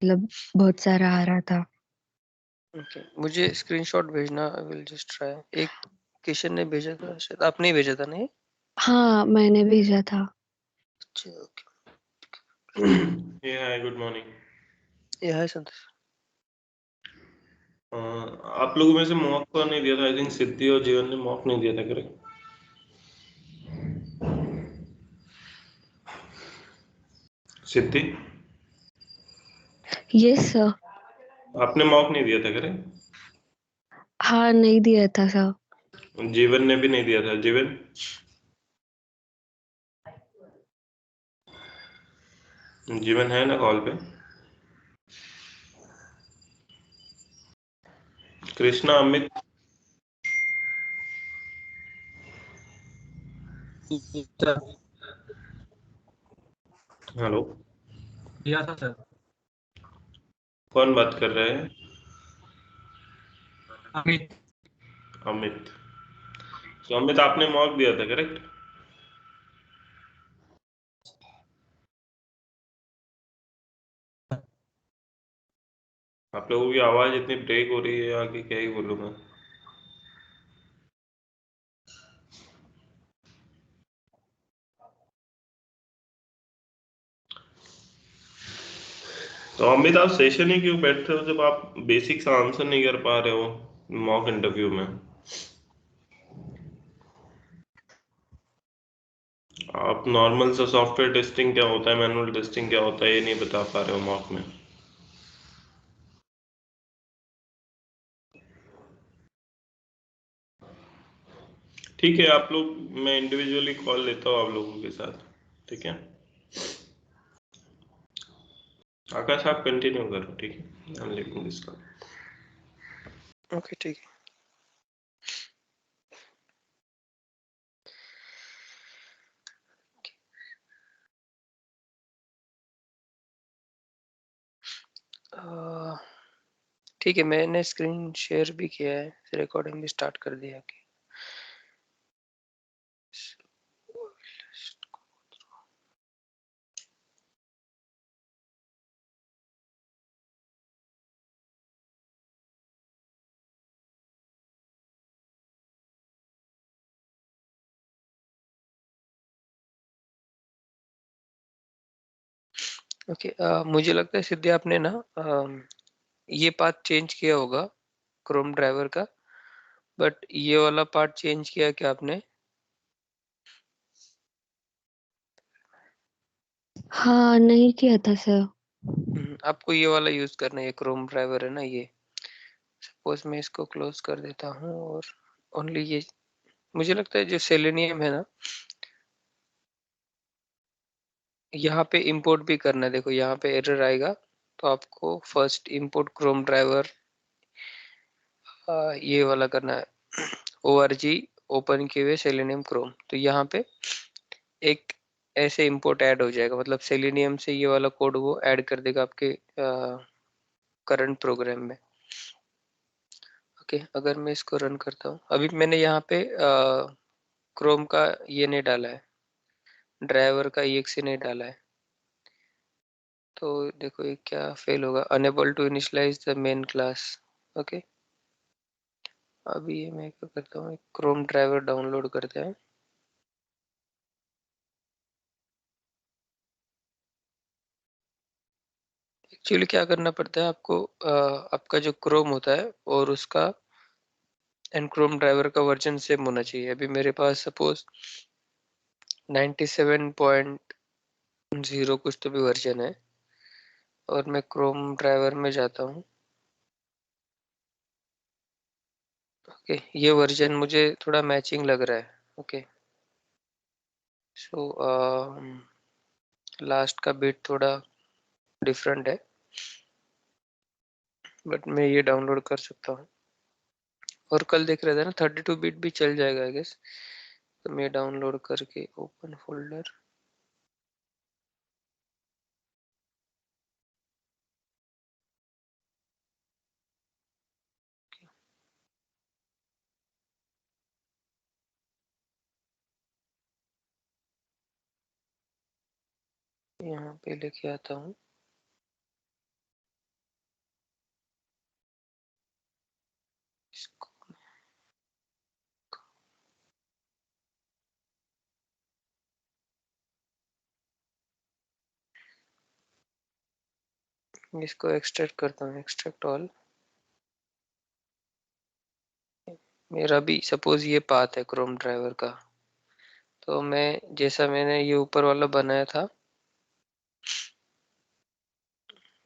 मतलब बहुत सारा आ रहा था। ओके, मुझे स्क्रीनशॉट भेजना, आई विल जस्ट ट्राई। एक किशन ने भेजा था, शायद आपने ही भेजा था ना ये? हाँ, मैंने भेजा था। अच्छा, ओके। हाय, गुड मॉर्निंग। ये है संतोष। आप लोगों में से मॉक को नहीं दिया था, आई थिंक सिद्धि और जीवन ने मॉक नहीं दिया था, करेक्ट? सिद्धि, यस सर। आपने मॉक नहीं दिया था, करेक्ट? हाँ, नहीं दिया था सर। जीवन ने भी नहीं दिया था। जीवन, जीवन है ना कॉल पे? कृष्णा, अमित, हेलो, दिया था सर। कौन बात कर रहे हैं? अमित। अमित। तो अमित, आपने मॉक दिया था, करेक्ट? आप लोगों की आवाज इतनी ब्रेक हो रही है, आगे क्या ही बोलूँ मैं। तो अमित, आप सेशन ही क्यों बैठते हो जब आप बेसिक सा आंसर नहीं कर पा रहे हो मॉक इंटरव्यू में? आप नॉर्मल सा सॉफ्टवेयर टेस्टिंग क्या होता है, मैनुअल टेस्टिंग क्या होता है, ये नहीं बता पा रहे हो मॉक में। ठीक है, आप लोग, मैं इंडिविजुअली कॉल लेता हूँ आप लोगों के साथ, ठीक है? आकाश, आप कंटिन्यू करो, ठीक है? I am leaving this call. Okay, ठीक है। ठीक है, मैंने स्क्रीन शेयर भी किया है, रिकॉर्डिंग भी स्टार्ट कर दिया है। ओके, मुझे लगता है सिद्धि आपने ना ये पार्ट चेंज किया होगा क्रोम ड्राइवर का, बट ये वाला पार्ट चेंज किया क्या आपने? हाँ, नहीं किया था सर। आपको ये वाला यूज करना है, ये क्रोम ड्राइवर है ना ये। सपोज मैं इसको क्लोज कर देता हूँ और ओनली ये, मुझे लगता है जो सेलेनियम है ना, यहाँ पे इंपोर्ट भी करना है। देखो यहाँ पे एरर आएगा, तो आपको फर्स्ट इंपोर्ट क्रोम ड्राइवर ये वाला करना है, org ओपन किए हुए सेलेनियम क्रोम। तो यहाँ पे एक ऐसे इंपोर्ट ऐड हो जाएगा, मतलब सेलेनियम से ये वाला कोड वो ऐड कर देगा आपके करंट प्रोग्राम में। ओके, अगर मैं इसको रन करता हूँ, अभी मैंने यहाँ पे क्रोम का ये नहीं डाला है, ड्राइवर का exe नहीं डाला है। तो देखो ये क्या फेल होगा, unable to initialize the main class. Okay, अभी ये मैं क्या करता हूँ, क्रोम ड्राइवर डाउनलोड करते हैं। एक्चुअली क्या करना पड़ता है आपको, आपका जो क्रोम होता है और उसका एंड क्रोम ड्राइवर का वर्जन सेम होना चाहिए। अभी मेरे पास सपोज 97.0 कुछ तो भी वर्जन है, और मैं क्रोम ड्राइवर में जाता हूँ। ओके, ये वर्जन मुझे थोड़ा मैचिंग लग रहा है। ओके, सो लास्ट का बिट थोड़ा डिफरेंट है, बट मैं ये डाउनलोड कर सकता हूँ। और कल देख रहे थे ना 32 बिट भी चल जाएगा आई गेस। तो मैं डाउनलोड करके ओपन फोल्डर, यहाँ पे लेके आता हूँ। इसको एक्सट्रैक्ट करता हूँ, एक्सट्रैक्ट ऑल। मेरा भी सपोज ये पाथ है क्रोम ड्राइवर का, तो मैं जैसा मैंने ये ऊपर वाला बनाया था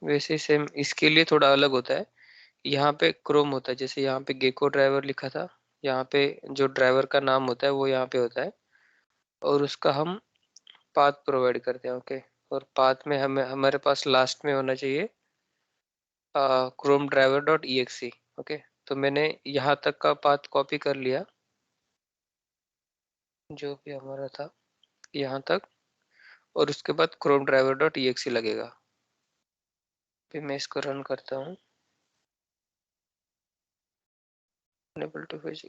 वैसे सेम इसके लिए थोड़ा अलग होता है। यहाँ पे क्रोम होता है, जैसे यहाँ पे गेको ड्राइवर लिखा था, यहाँ पे जो ड्राइवर का नाम होता है वो यहाँ पे होता है, और उसका हम पाथ प्रोवाइड करते हैं। ओके, और पाथ में हमें हमारे पास लास्ट में होना चाहिए Chrome driver dot exe। Okay, तो मैंने यहाँ तक का पाथ कॉपी कर लिया जो भी हमारा था यहाँ तक, और उसके बाद क्रोम ड्राइवर डॉट exe लगेगा। फिर मैं इसको रन करता हूँ। Enable to fetch।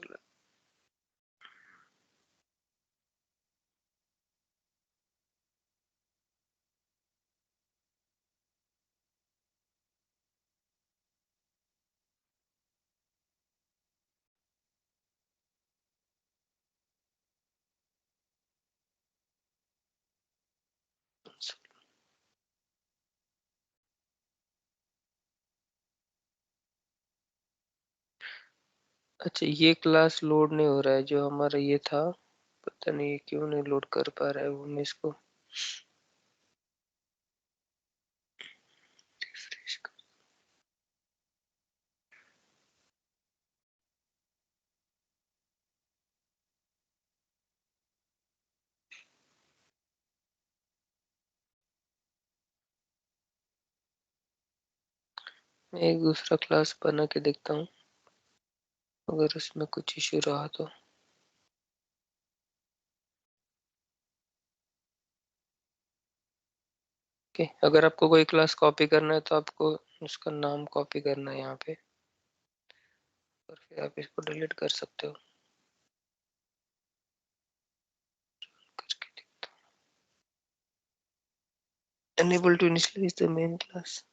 अच्छा, ये क्लास लोड नहीं हो रहा है जो हमारा ये था, पता नहीं ये क्यों नहीं लोड कर पा रहा है। वो मैं इसको रिफ्रेश कर, मैं एक दूसरा क्लास बना के देखता हूँ अगर उसमें कुछ इश्यू रहा तो। ओके, अगर आपको कोई क्लास कॉपी करना है तो आपको उसका नाम कॉपी करना है यहाँ पे, और फिर आप इसको डिलीट कर सकते हो। करके देखता हूँ। Enable to initialize the main class।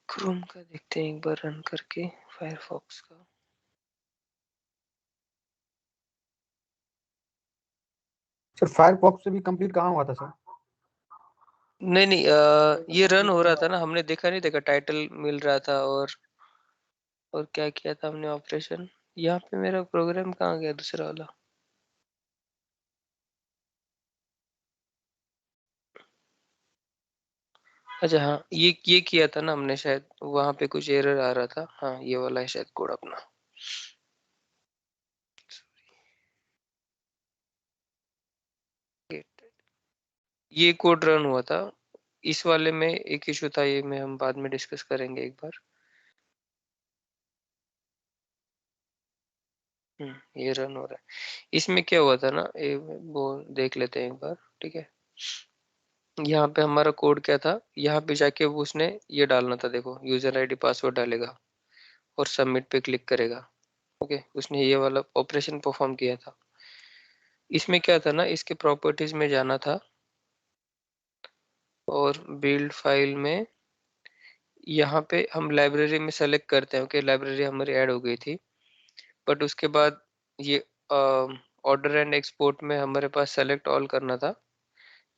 Chrome का देखते हैं एक बार रन करके, फायरफॉक्स का। सर फायरफॉक्स से भी कंप्लीट कहाँ हुआ था सर? नहीं नहीं, ये रन हो रहा था ना, हमने देखा नहीं, देखा टाइटल मिल रहा था, और क्या किया था हमने ऑपरेशन। यहाँ पे मेरा प्रोग्राम कहाँ गया दूसरा वाला? अच्छा हाँ, ये किया था ना हमने, शायद वहां पे कुछ एरर आ रहा था। हाँ, ये वाला है शायद कोड अपना। ये कोड रन हुआ था, इस वाले में एक इशू था, ये में हम बाद में डिस्कस करेंगे एक बार। ये रन हो रहा है। इसमें क्या हुआ था ना, वो देख लेते हैं एक बार, ठीक है। यहाँ पे हमारा कोड क्या था, यहाँ पे जाके वो उसने ये डालना था, देखो यूजर आईडी पासवर्ड डालेगा और सबमिट पे क्लिक करेगा। ओके, उसने ये वाला ऑपरेशन परफॉर्म किया था। इसमें क्या था ना, इसके प्रॉपर्टीज में जाना था और बिल्ड फाइल में यहाँ पे हम लाइब्रेरी में सेलेक्ट करते हैं। ओके, लाइब्रेरी हमारी ऐड हो गई थी, बट उसके बाद ये ऑर्डर एंड एक्सपोर्ट में हमारे पास सेलेक्ट ऑल करना था।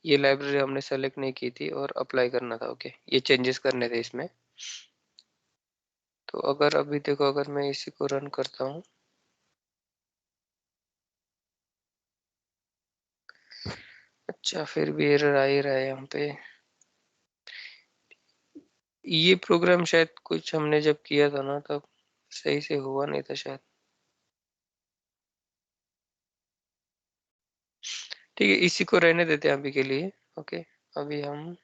ये लाइब्रेरी हमने सेलेक्ट नहीं की थी और अप्लाई करना था। ओके, ये चेंजेस करने थे इसमें। तो अगर अभी देखो, अगर मैं इसी को रन करता हूँ, अच्छा फिर भी एरर आ ही रहा है यहाँ पे। ये प्रोग्राम शायद कुछ हमने जब किया था ना तब सही से हुआ नहीं था शायद। ठीक है, इसी को रहने देते हैं अभी के लिए। ओके, अभी हम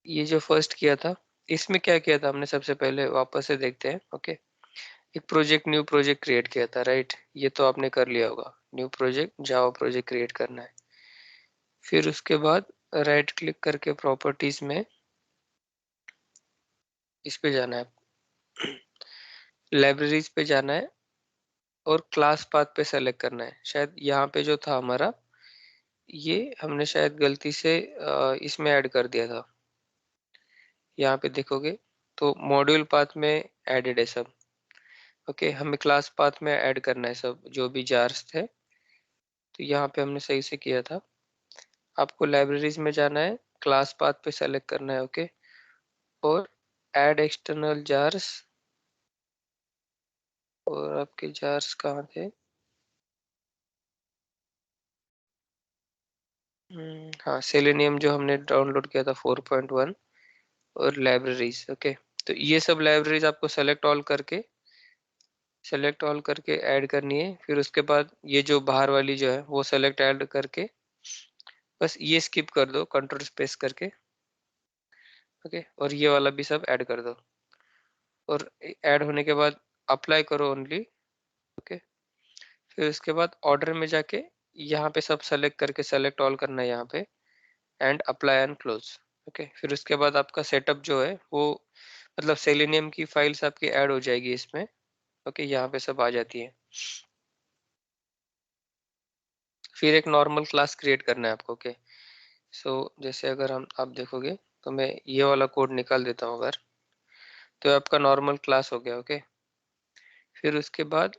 ये जो फर्स्ट किया था, इसमें क्या किया था हमने, सबसे पहले वापस से देखते हैं। ओके, एक प्रोजेक्ट, न्यू प्रोजेक्ट क्रिएट किया था, राइट? ये तो आपने कर लिया होगा, new project, Java project create करना है। फिर उसके बाद राइट क्लिक करके प्रॉपर्टीज में इस पे जाना है, लाइब्रेरीज पे जाना है और क्लास पाथ पे सेलेक्ट करना है। शायद यहाँ पे जो था हमारा, ये हमने शायद गलती से इसमें ऐड कर दिया था। यहाँ पे देखोगे तो मॉड्यूल पाथ में एडेड है सब। ओके, हमें क्लास पाथ में ऐड करना है सब जो भी जार्स थे, तो यहाँ पे हमने सही से किया था। आपको लाइब्रेरीज में जाना है, क्लास पाथ पे सेलेक्ट करना है, ओके, और ऐड एक्सटर्नल जार्स, और आपके जार्स कहाँ थे? हाँ, सेलेनियम जो हमने डाउनलोड किया था 4.1 और लाइब्रेरीज, ओके। तो ये सब लाइब्रेरीज आपको सेलेक्ट ऑल करके ऐड करनी है। फिर उसके बाद ये जो बाहर वाली जो है वो सेलेक्ट ऐड करके बस ये स्किप कर दो कंट्रोल स्पेस करके, ओके, और ये वाला भी सब ऐड कर दो, और ऐड होने के बाद अप्लाई करो ओनली, ओके। फिर उसके बाद ऑर्डर में जाके यहाँ पे सब सेलेक्ट करके सेलेक्ट ऑल करना है यहाँ पे, and apply and close, okay. फिर उसके बाद आपका सेटअप जो है वो मतलब सेलेनियम की फाइल्स आपकी ऐड हो जाएगी इसमें, ओके, यहाँ पे सब आ जाती है। फिर एक नॉर्मल क्लास क्रिएट करना है आपको, ओके। सो जैसे अगर आप देखोगे तो मैं ये वाला कोड निकाल देता हूँ अगर, तो आपका नॉर्मल क्लास हो गया, ओके। फिर उसके बाद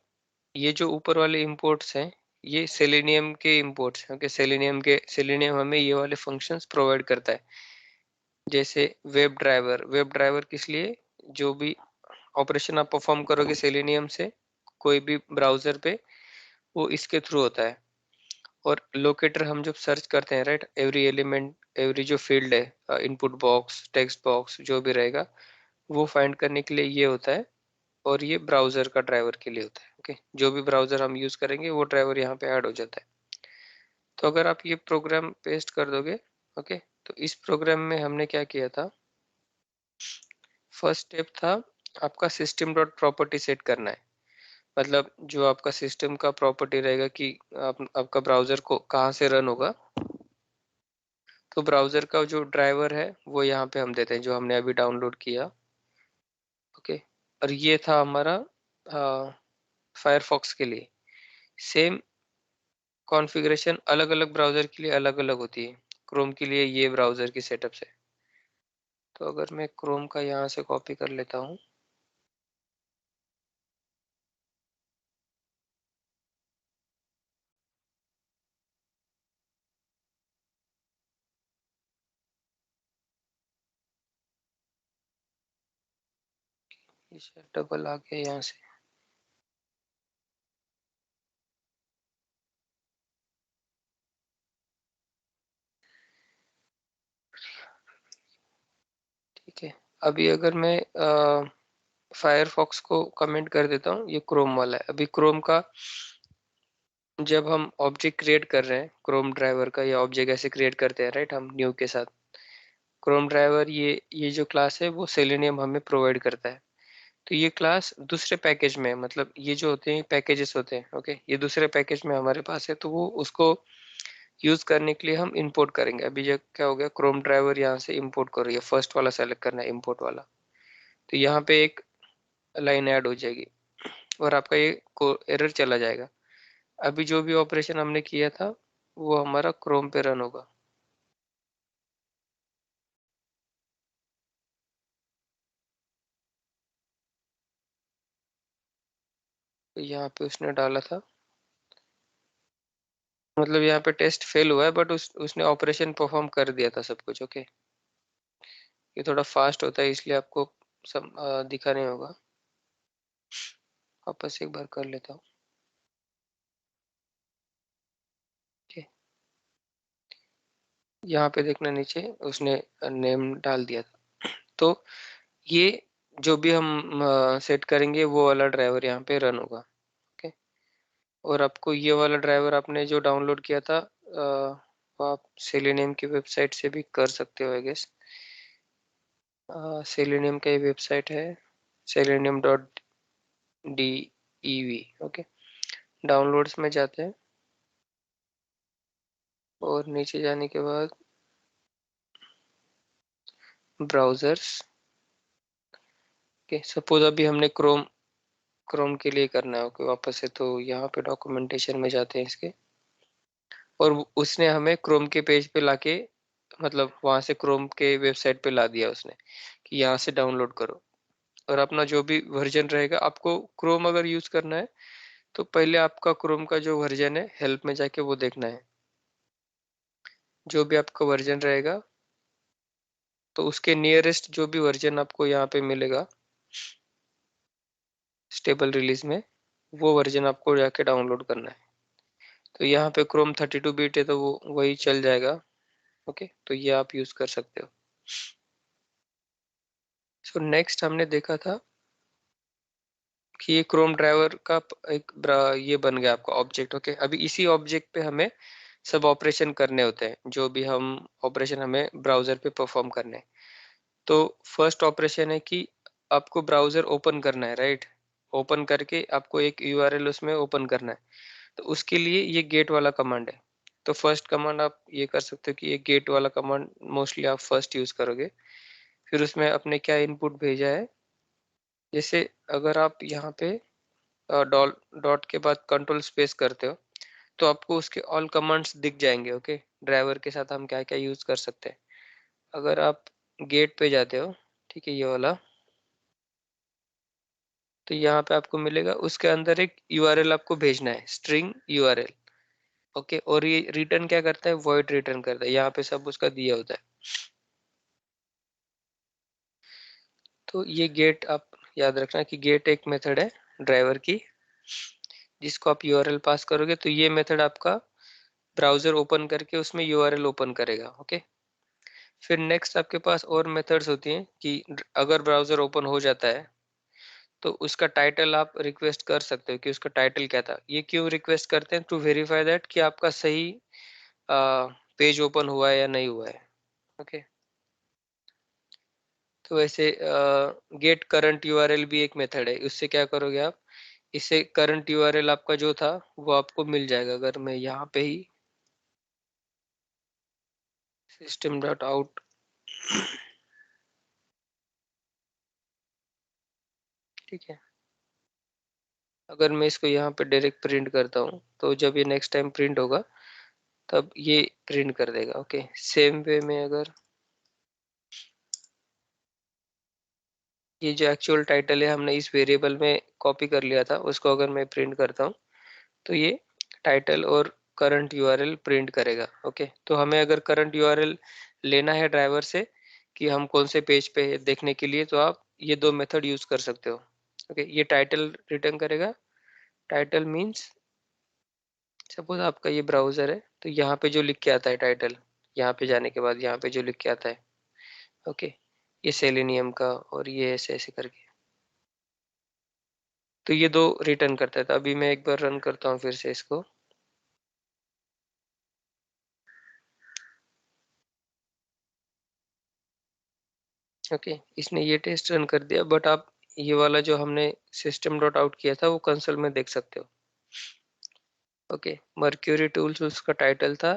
ये जो ऊपर वाले इंपोर्ट्स हैं ये सेलेनियम के इंपोर्ट्स हैं, ओके। सेलेनियम हमें ये वाले फंक्शंस प्रोवाइड करता है, जैसे वेब ड्राइवर किस लिए, जो भी ऑपरेशन आप परफॉर्म करोगे सेलेनियम से कोई भी ब्राउजर पे वो इसके थ्रू होता है। और लोकेटर हम जब सर्च करते हैं, राइट, एवरी एलिमेंट, एवरी जो फील्ड है, इनपुट बॉक्स, टेक्स्ट बॉक्स, जो भी रहेगा वो फाइंड करने के लिए ये होता है, और ये ब्राउजर का ड्राइवर के लिए होता है, ओके। जो भी ब्राउजर हम यूज करेंगे वो ड्राइवर यहाँ पे ऐड हो जाता है। तो अगर आप ये प्रोग्राम पेस्ट कर दोगे, ओके, तो इस प्रोग्राम में हमने क्या किया था, फर्स्ट स्टेप था आपका सिस्टम डॉट प्रॉपर्टी सेट करना है। मतलब जो आपका सिस्टम का प्रॉपर्टी रहेगा कि आपका ब्राउजर को कहाँ से रन होगा, तो ब्राउजर का जो ड्राइवर है वो यहाँ पे हम देते हैं जो हमने अभी डाउनलोड किया, ओके। और ये था हमारा फायरफॉक्स के लिए। सेम कॉन्फ़िगरेशन अलग अलग ब्राउजर के लिए अलग अलग होती है। क्रोम के लिए ये ब्राउजर की सेटअप से, तो अगर मैं क्रोम का यहाँ से कॉपी कर लेता हूँ, ये डबल आ गया यहाँ से, ठीक है। अभी अगर मैं फायरफॉक्स को कमेंट कर देता हूँ, ये क्रोम वाला है। अभी क्रोम का जब हम ऑब्जेक्ट क्रिएट कर रहे हैं क्रोम ड्राइवर का, या ऑब्जेक्ट ऐसे क्रिएट करते हैं, राइट, हम न्यू के साथ क्रोम ड्राइवर, ये जो क्लास है वो सेलेनियम हमें प्रोवाइड करता है। तो ये क्लास दूसरे पैकेज में है, मतलब ये जो होते हैं पैकेजेस होते हैं, ओके, ये दूसरे पैकेज में हमारे पास है, तो वो उसको यूज करने के लिए हम इंपोर्ट करेंगे। अभी जो क्या हो गया, क्रोम ड्राइवर यहाँ से इंपोर्ट करो, ये फर्स्ट वाला सेलेक्ट करना है, इंपोर्ट वाला, तो यहाँ पे एक लाइन ऐड हो जाएगी और आपका ये एरर चला जाएगा। अभी जो भी ऑपरेशन हमने किया था वो हमारा क्रोम पे रन होगा। तो यहाँ पे उसने डाला था, मतलब यहाँ पे टेस्ट फेल हुआ है, बट उसने ऑपरेशन परफॉर्म कर दिया था सब कुछ, ओके। ये थोड़ा फास्ट होता है इसलिए आपको सब दिखा नहीं होगा, वापस एक बार कर लेता हूँ, ओके। यहाँ पे देखना नीचे उसने नेम डाल दिया था। तो ये जो भी हम सेट करेंगे वो वाला ड्राइवर यहाँ पे रन होगा, ओके। और आपको ये वाला ड्राइवर आपने जो डाउनलोड किया था वो आप सेलेनियम की वेबसाइट से भी कर सकते हो, आई गेस। सेलेनियम का ये वेबसाइट है selenium.dev, ओके। डाउनलोड्स में जाते हैं और नीचे जाने के बाद ब्राउजर्स, ओके। सपोज अभी हमने क्रोम के लिए करना है, ओके, वापस से, तो यहाँ पे डॉक्यूमेंटेशन में जाते हैं इसके, और उसने हमें क्रोम के पेज पे लाके, मतलब वहां से क्रोम के वेबसाइट पे ला दिया उसने कि यहाँ से डाउनलोड करो। और अपना जो भी वर्जन रहेगा, आपको क्रोम अगर यूज करना है तो पहले आपका क्रोम का जो वर्जन है हेल्प में जाके वो देखना है। जो भी आपका वर्जन रहेगा तो उसके नियरेस्ट जो भी वर्जन आपको यहाँ पे मिलेगा स्टेबल रिलीज में, वो वर्जन आपको जाके डाउनलोड करना है। तो यहाँ पे क्रोम 32 बिट है तो वो वही चल जाएगा। ओके, तो ये आप यूज कर सकते हो। सो नेक्स्ट हमने देखा था कि ये क्रोम ड्राइवर का ये बन गया आपका ऑब्जेक्ट। ओके, अभी इसी ऑब्जेक्ट पे हमें सब ऑपरेशन करने होते हैं, जो भी हम ऑपरेशन हमें ब्राउजर पे परफॉर्म करने हैं। तो फर्स्ट ऑपरेशन है कि आपको ब्राउजर ओपन करना है, राइट। ओपन करके आपको एक यूआरएल उसमें ओपन करना है, तो उसके लिए ये गेट वाला कमांड है। तो फर्स्ट कमांड आप ये कर सकते हो कि ये गेट वाला कमांड मोस्टली आप फर्स्ट यूज करोगे। फिर उसमें आपने क्या इनपुट भेजा है, जैसे अगर आप यहाँ पे डॉट के बाद कंट्रोल स्पेस करते हो तो आपको उसके ऑल कमांड्स दिख जाएंगे। ओके, ड्राइवर के साथ हम क्या क्या यूज कर सकते हैं। अगर आप गेट पे जाते हो, ठीक है, ये वाला, तो यहाँ पे आपको मिलेगा, उसके अंदर एक यूआरएल आपको भेजना है, स्ट्रिंग यूआरएल। ओके, और ये रिटर्न क्या करता है, वॉइड रिटर्न करता है, यहाँ पे सब उसका दिया होता है। तो ये गेट आप याद रखना कि गेट एक मेथड है ड्राइवर की, जिसको आप यूआरएल पास करोगे तो ये मेथड आपका ब्राउजर ओपन करके उसमें यूआरएल ओपन करेगा। ओके, फिर नेक्स्ट आपके पास और मेथड्स होती हैं कि अगर ब्राउजर ओपन हो जाता है तो उसका टाइटल आप रिक्वेस्ट कर सकते हो कि उसका टाइटल क्या था। ये क्यों रिक्वेस्ट करते हैं, टू वेरीफाई दैट कि आपका सही पेज ओपन हुआ है या नहीं हुआ है। ओके, तो वैसे गेट करंट यूआरएल भी एक मेथड है। उससे क्या करोगे आप, इससे करंट यूआरएल आपका जो था वो आपको मिल जाएगा। अगर मैं यहाँ पे ही सिस्टम डॉट आउट ठीक है, अगर मैं इसको यहाँ पे डायरेक्ट प्रिंट करता हूँ तो जब ये नेक्स्ट टाइम प्रिंट होगा तब ये प्रिंट कर देगा। ओके, सेम वे में अगर ये जो एक्चुअल टाइटल है हमने इस वेरिएबल में कॉपी कर लिया था, उसको अगर मैं प्रिंट करता हूँ तो ये टाइटल और करंट यूआरएल प्रिंट करेगा। ओके, तो हमें अगर करंट यूआरएल लेना है ड्राइवर से कि हम कौन से पेज पे है देखने के लिए, तो आप ये दो मेथड यूज कर सकते हो। ओके, ये टाइटल रिटर्न करेगा। टाइटल मींस सपोज आपका ये ब्राउजर है तो यहाँ पे जो लिख के आता है टाइटल, यहाँ पे जाने के बाद यहाँ पे जो लिख के आता है, ओके, ये सेलेनियम का और ये ऐसे ऐसे करके, तो ये दो रिटर्न करता है। तो अभी मैं एक बार रन करता हूँ फिर से इसको। ओके, इसने ये टेस्ट रन कर दिया, बट आप ये वाला जो हमने सिस्टम डॉट आउट किया था वो कंसोल में देख सकते हो। ओके, मर्क्यूरी टूल्स उसका टाइटल था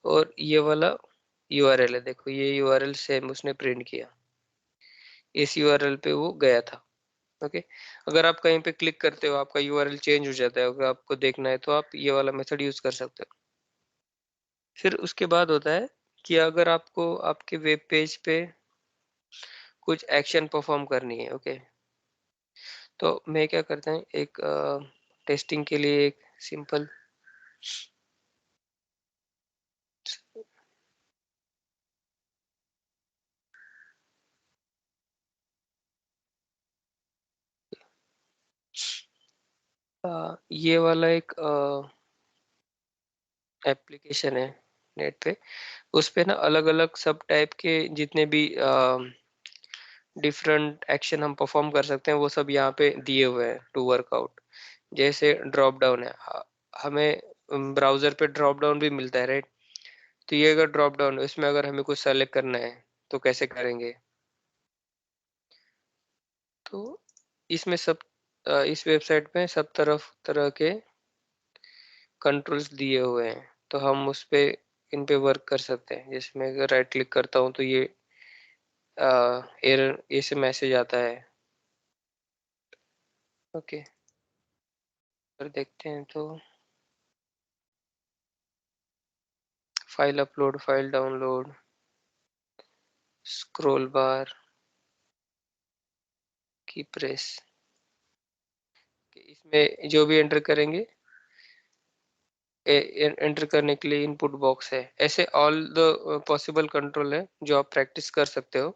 और ये वाला यूआरएल है, देखो ये यूआरएल सेम उसने प्रिंट किया, इस यूआरएल पे वो गया था। ओके, अगर आप कहीं पे क्लिक करते हो आपका यूआरएल चेंज हो जाता है, अगर आपको देखना है तो आप ये वाला मेथड यूज कर सकते हो। फिर उसके बाद होता है कि अगर आपको आपके वेब पेज पे कुछ एक्शन परफॉर्म करनी है, ओके, तो मैं क्या करता हूँ, एक टेस्टिंग के लिए एक सिंपल ये वाला एक एप्लीकेशन है नेट पे, उस पे ना अलग अलग सब टाइप के जितने भी डिफरेंट एक्शन हम परफॉर्म कर सकते हैं वो सब यहाँ पे दिए हुए हैं टू वर्कआउट। जैसे ड्रॉप डाउन है, हमें ब्राउजर पे ड्रॉप डाउन भी मिलता है, राइट। तो ये अगर ड्रॉप डाउन है इसमें अगर हमें कुछ सेलेक्ट करना है तो कैसे करेंगे, तो इसमें सब इस वेबसाइट में सब तरफ तरह के कंट्रोल्स दिए हुए हैं, तो हम उस पे इन पे वर्क कर सकते हैं। जैसे मैं अगर राइट क्लिक करता हूँ तो ये एरर ऐसे मैसेज आता है। ओके, पर देखते हैं तो file upload, file download, scroll बार, की प्रेस, इसमें जो भी एंटर करेंगे एंटर करने के लिए इनपुट बॉक्स है। ऐसे ऑल द पॉसिबल कंट्रोल है जो आप प्रैक्टिस कर सकते हो।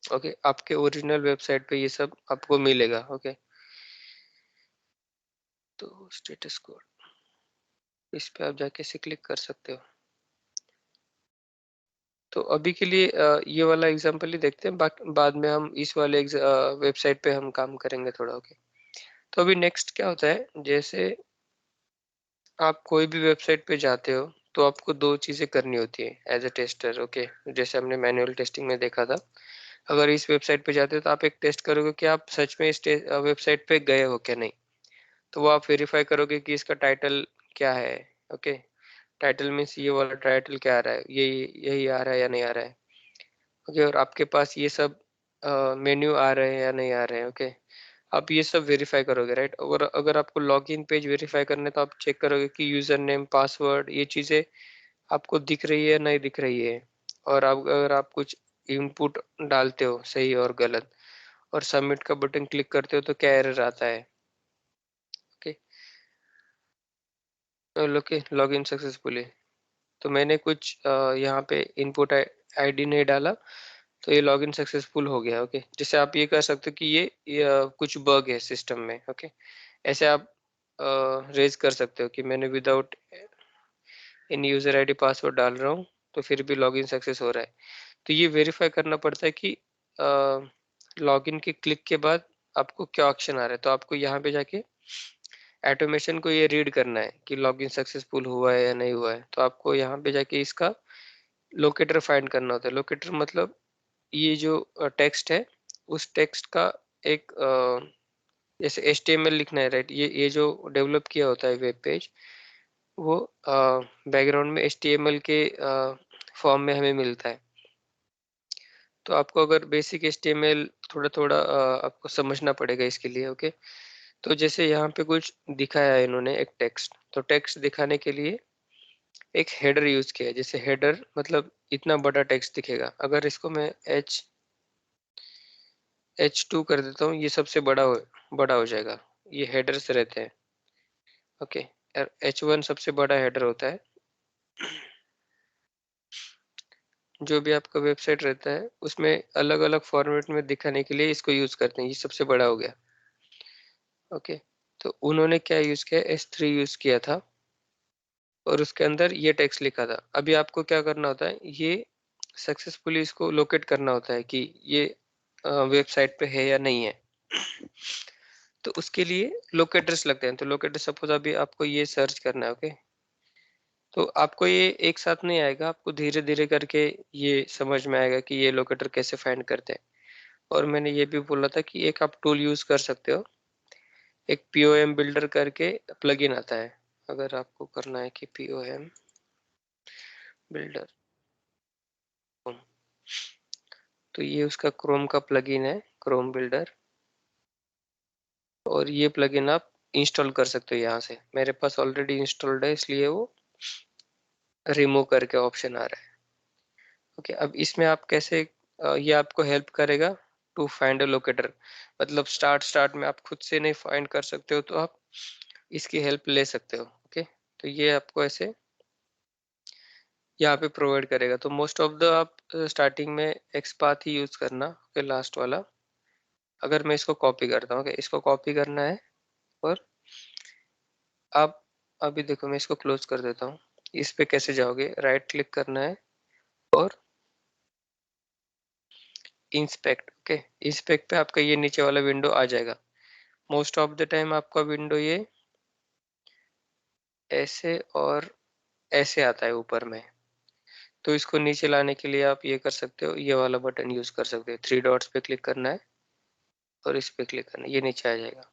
ओके, आपके ओरिजिनल वेबसाइट पे ये सब आपको मिलेगा। ओके, तो स्टेटस कोड इस पे आप जाके से क्लिक कर सकते हो। तो अभी के लिए ये वाला एग्जांपल ही देखते हैं, बाद में हम इस वाले वेबसाइट पे हम काम करेंगे थोड़ा। ओके, तो अभी नेक्स्ट क्या होता है, जैसे आप कोई भी वेबसाइट पे जाते हो तो आपको दो चीजें करनी होती है एज ए टेस्टर। ओके, जैसे हमने मैनुअल टेस्टिंग में देखा था, अगर इस वेबसाइट पे जाते हो तो आप एक टेस्ट करोगे कि आप सच में इस वेबसाइट पे गए हो क्या नहीं। तो वो आप वेरीफाई करोगे कि इसका टाइटल क्या है। ओके, टाइटल मीन्स ये वाला टाइटल क्या आ रहा है, ये यही आ रहा है या नहीं आ रहा है। ओके, और आपके पास ये सब मेन्यू आ रहे हैं या नहीं आ रहे हैं। ओके, आप ये सब वेरीफाई करोगे, राइट। और अगर आपको लॉगिन पेज वेरीफाई करना है तो आप चेक करोगे कि यूजर नेम, पासवर्ड, ये चीजें आपको दिख रही है नहीं दिख रही है। और आप अगर आप कुछ इनपुट डालते हो सही और गलत और सबमिट का बटन क्लिक करते हो तो क्या एरर आता है। Okay, log in successfully. तो मैंने कुछ यहाँ पे इनपुट आईडी नहीं डाला तो ये लॉगिन सक्सेसफुल हो गया। ओके, जैसे आप ये कर सकते हो कि ये कुछ बग है सिस्टम में। ओके, ऐसे आप रेज कर सकते हो कि मैंने without in user ID password डाल रहा हूँ तो फिर भी लॉगिन सक्सेस हो रहा है। तो ये वेरीफाई करना पड़ता है कि लॉगिन के क्लिक के बाद आपको क्या ऑप्शन आ रहा है। तो आपको यहाँ पे जाके ऑटोमेशन को ये रीड करना है कि लॉगिन सक्सेसफुल हुआ है या नहीं हुआ है। तो आपको यहाँ पे जाके इसका लोकेटर फाइंड करना होता है। लोकेटर मतलब ये जो टेक्स्ट है उस टेक्स्ट का एक जैसे HTML लिखना है, राइट। ये जो डेवलप किया होता है वेब पेज, वो बैकग्राउंड में HTML के फॉर्म में हमें मिलता है। तो आपको अगर बेसिक HTML थोड़ा थोड़ा आपको समझना पड़ेगा इसके लिए। ओके, तो जैसे यहाँ पे कुछ दिखाया है इन्होंने एक टेक्स्ट, तो टेक्स्ट दिखाने के लिए एक हेडर यूज किया है। जैसे हेडर मतलब इतना बड़ा टेक्स्ट दिखेगा, अगर इसको मैं H2 कर देता हूँ, ये सबसे बड़ा हो जाएगा। ये हेडर्स रहते हैं। ओके, H1 सबसे बड़ा हेडर होता है। जो भी आपका वेबसाइट रहता है उसमें अलग अलग फॉर्मेट में दिखाने के लिए इसको यूज करते हैं। ये सबसे बड़ा हो गया। ओके, तो उन्होंने क्या यूज किया, S3 यूज किया था और उसके अंदर ये टेक्स्ट लिखा था। अभी आपको क्या करना होता है, ये सक्सेसफुली इसको लोकेट करना होता है कि ये वेबसाइट पे है या नहीं है। तो उसके लिए लोकेटर्स लगते हैं। तो लोकेटर सपोज अभी आपको ये सर्च करना है। ओके, तो आपको ये एक साथ नहीं आएगा, आपको धीरे धीरे करके ये समझ में आएगा कि ये लोकेटर कैसे फाइंड करते हैं। और मैंने ये भी बोला था कि एक आप टूल यूज कर सकते हो, एक POM बिल्डर करके प्लगइन आता है। अगर आपको करना है कि POM बिल्डर, तो ये उसका क्रोम का प्लगइन है, क्रोम बिल्डर। और ये प्लगइन आप इंस्टॉल कर सकते हो यहाँ से। मेरे पास ऑलरेडी इंस्टॉल्ड है इसलिए वो रिमूव करके ऑप्शन आ रहा है। ओके, अब इसमें आप कैसे ये आपको हेल्प करेगा टू फाइंड अ लोकेटर। मतलब स्टार्ट में आप खुद से नहीं फाइंड कर सकते हो तो आप इसकी हेल्प ले सकते हो। ओके, तो ये आपको ऐसे यहाँ पे प्रोवाइड करेगा। तो मोस्ट ऑफ द आप स्टार्टिंग में एक्सपाथ ही यूज करना। ओके, लास्ट वाला अगर मैं इसको कॉपी करता हूँ, इसको कॉपी करना है और आप अभी देखो मैं इसको क्लोज कर देता हूँ। इस पे कैसे जाओगे, राइट क्लिक करना है और इंस्पेक्ट। ओके, इंस्पेक्ट पे आपका ये नीचे वाला विंडो आ जाएगा। मोस्ट ऑफ द टाइम आपका विंडो ये ऐसे और ऐसे आता है ऊपर में। तो इसको नीचे लाने के लिए आप ये कर सकते हो, ये वाला बटन यूज कर सकते हो। 3 डॉट्स पे क्लिक करना है और इस पे क्लिक करना है, ये नीचे आ जाएगा।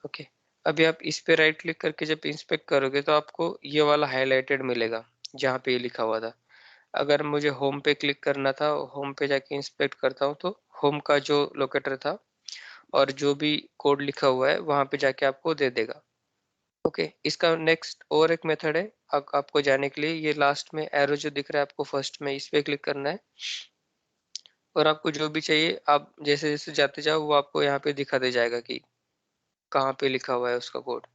ओके, अभी आप इस पे राइट क्लिक करके जब इंस्पेक्ट करोगे तो आपको ये वाला हाईलाइटेड मिलेगा जहाँ पे ये लिखा हुआ था। अगर मुझे होम पे क्लिक करना था, होम पे जाके इंस्पेक्ट करता हूँ तो होम का जो लोकेटर था और जो भी कोड लिखा हुआ है वहां पे जाके आपको दे देगा। ओके, इसका नेक्स्ट और एक मेथड है आपको जाने के लिए। ये लास्ट में एरो जो दिख रहा है आपको फर्स्ट में, इस पे क्लिक करना है और आपको जो भी चाहिए आप जैसे जैसे जाते जाओ वो आपको यहाँ पे दिखा दे जाएगा कि कहाँ पे लिखा हुआ है उसका कोड।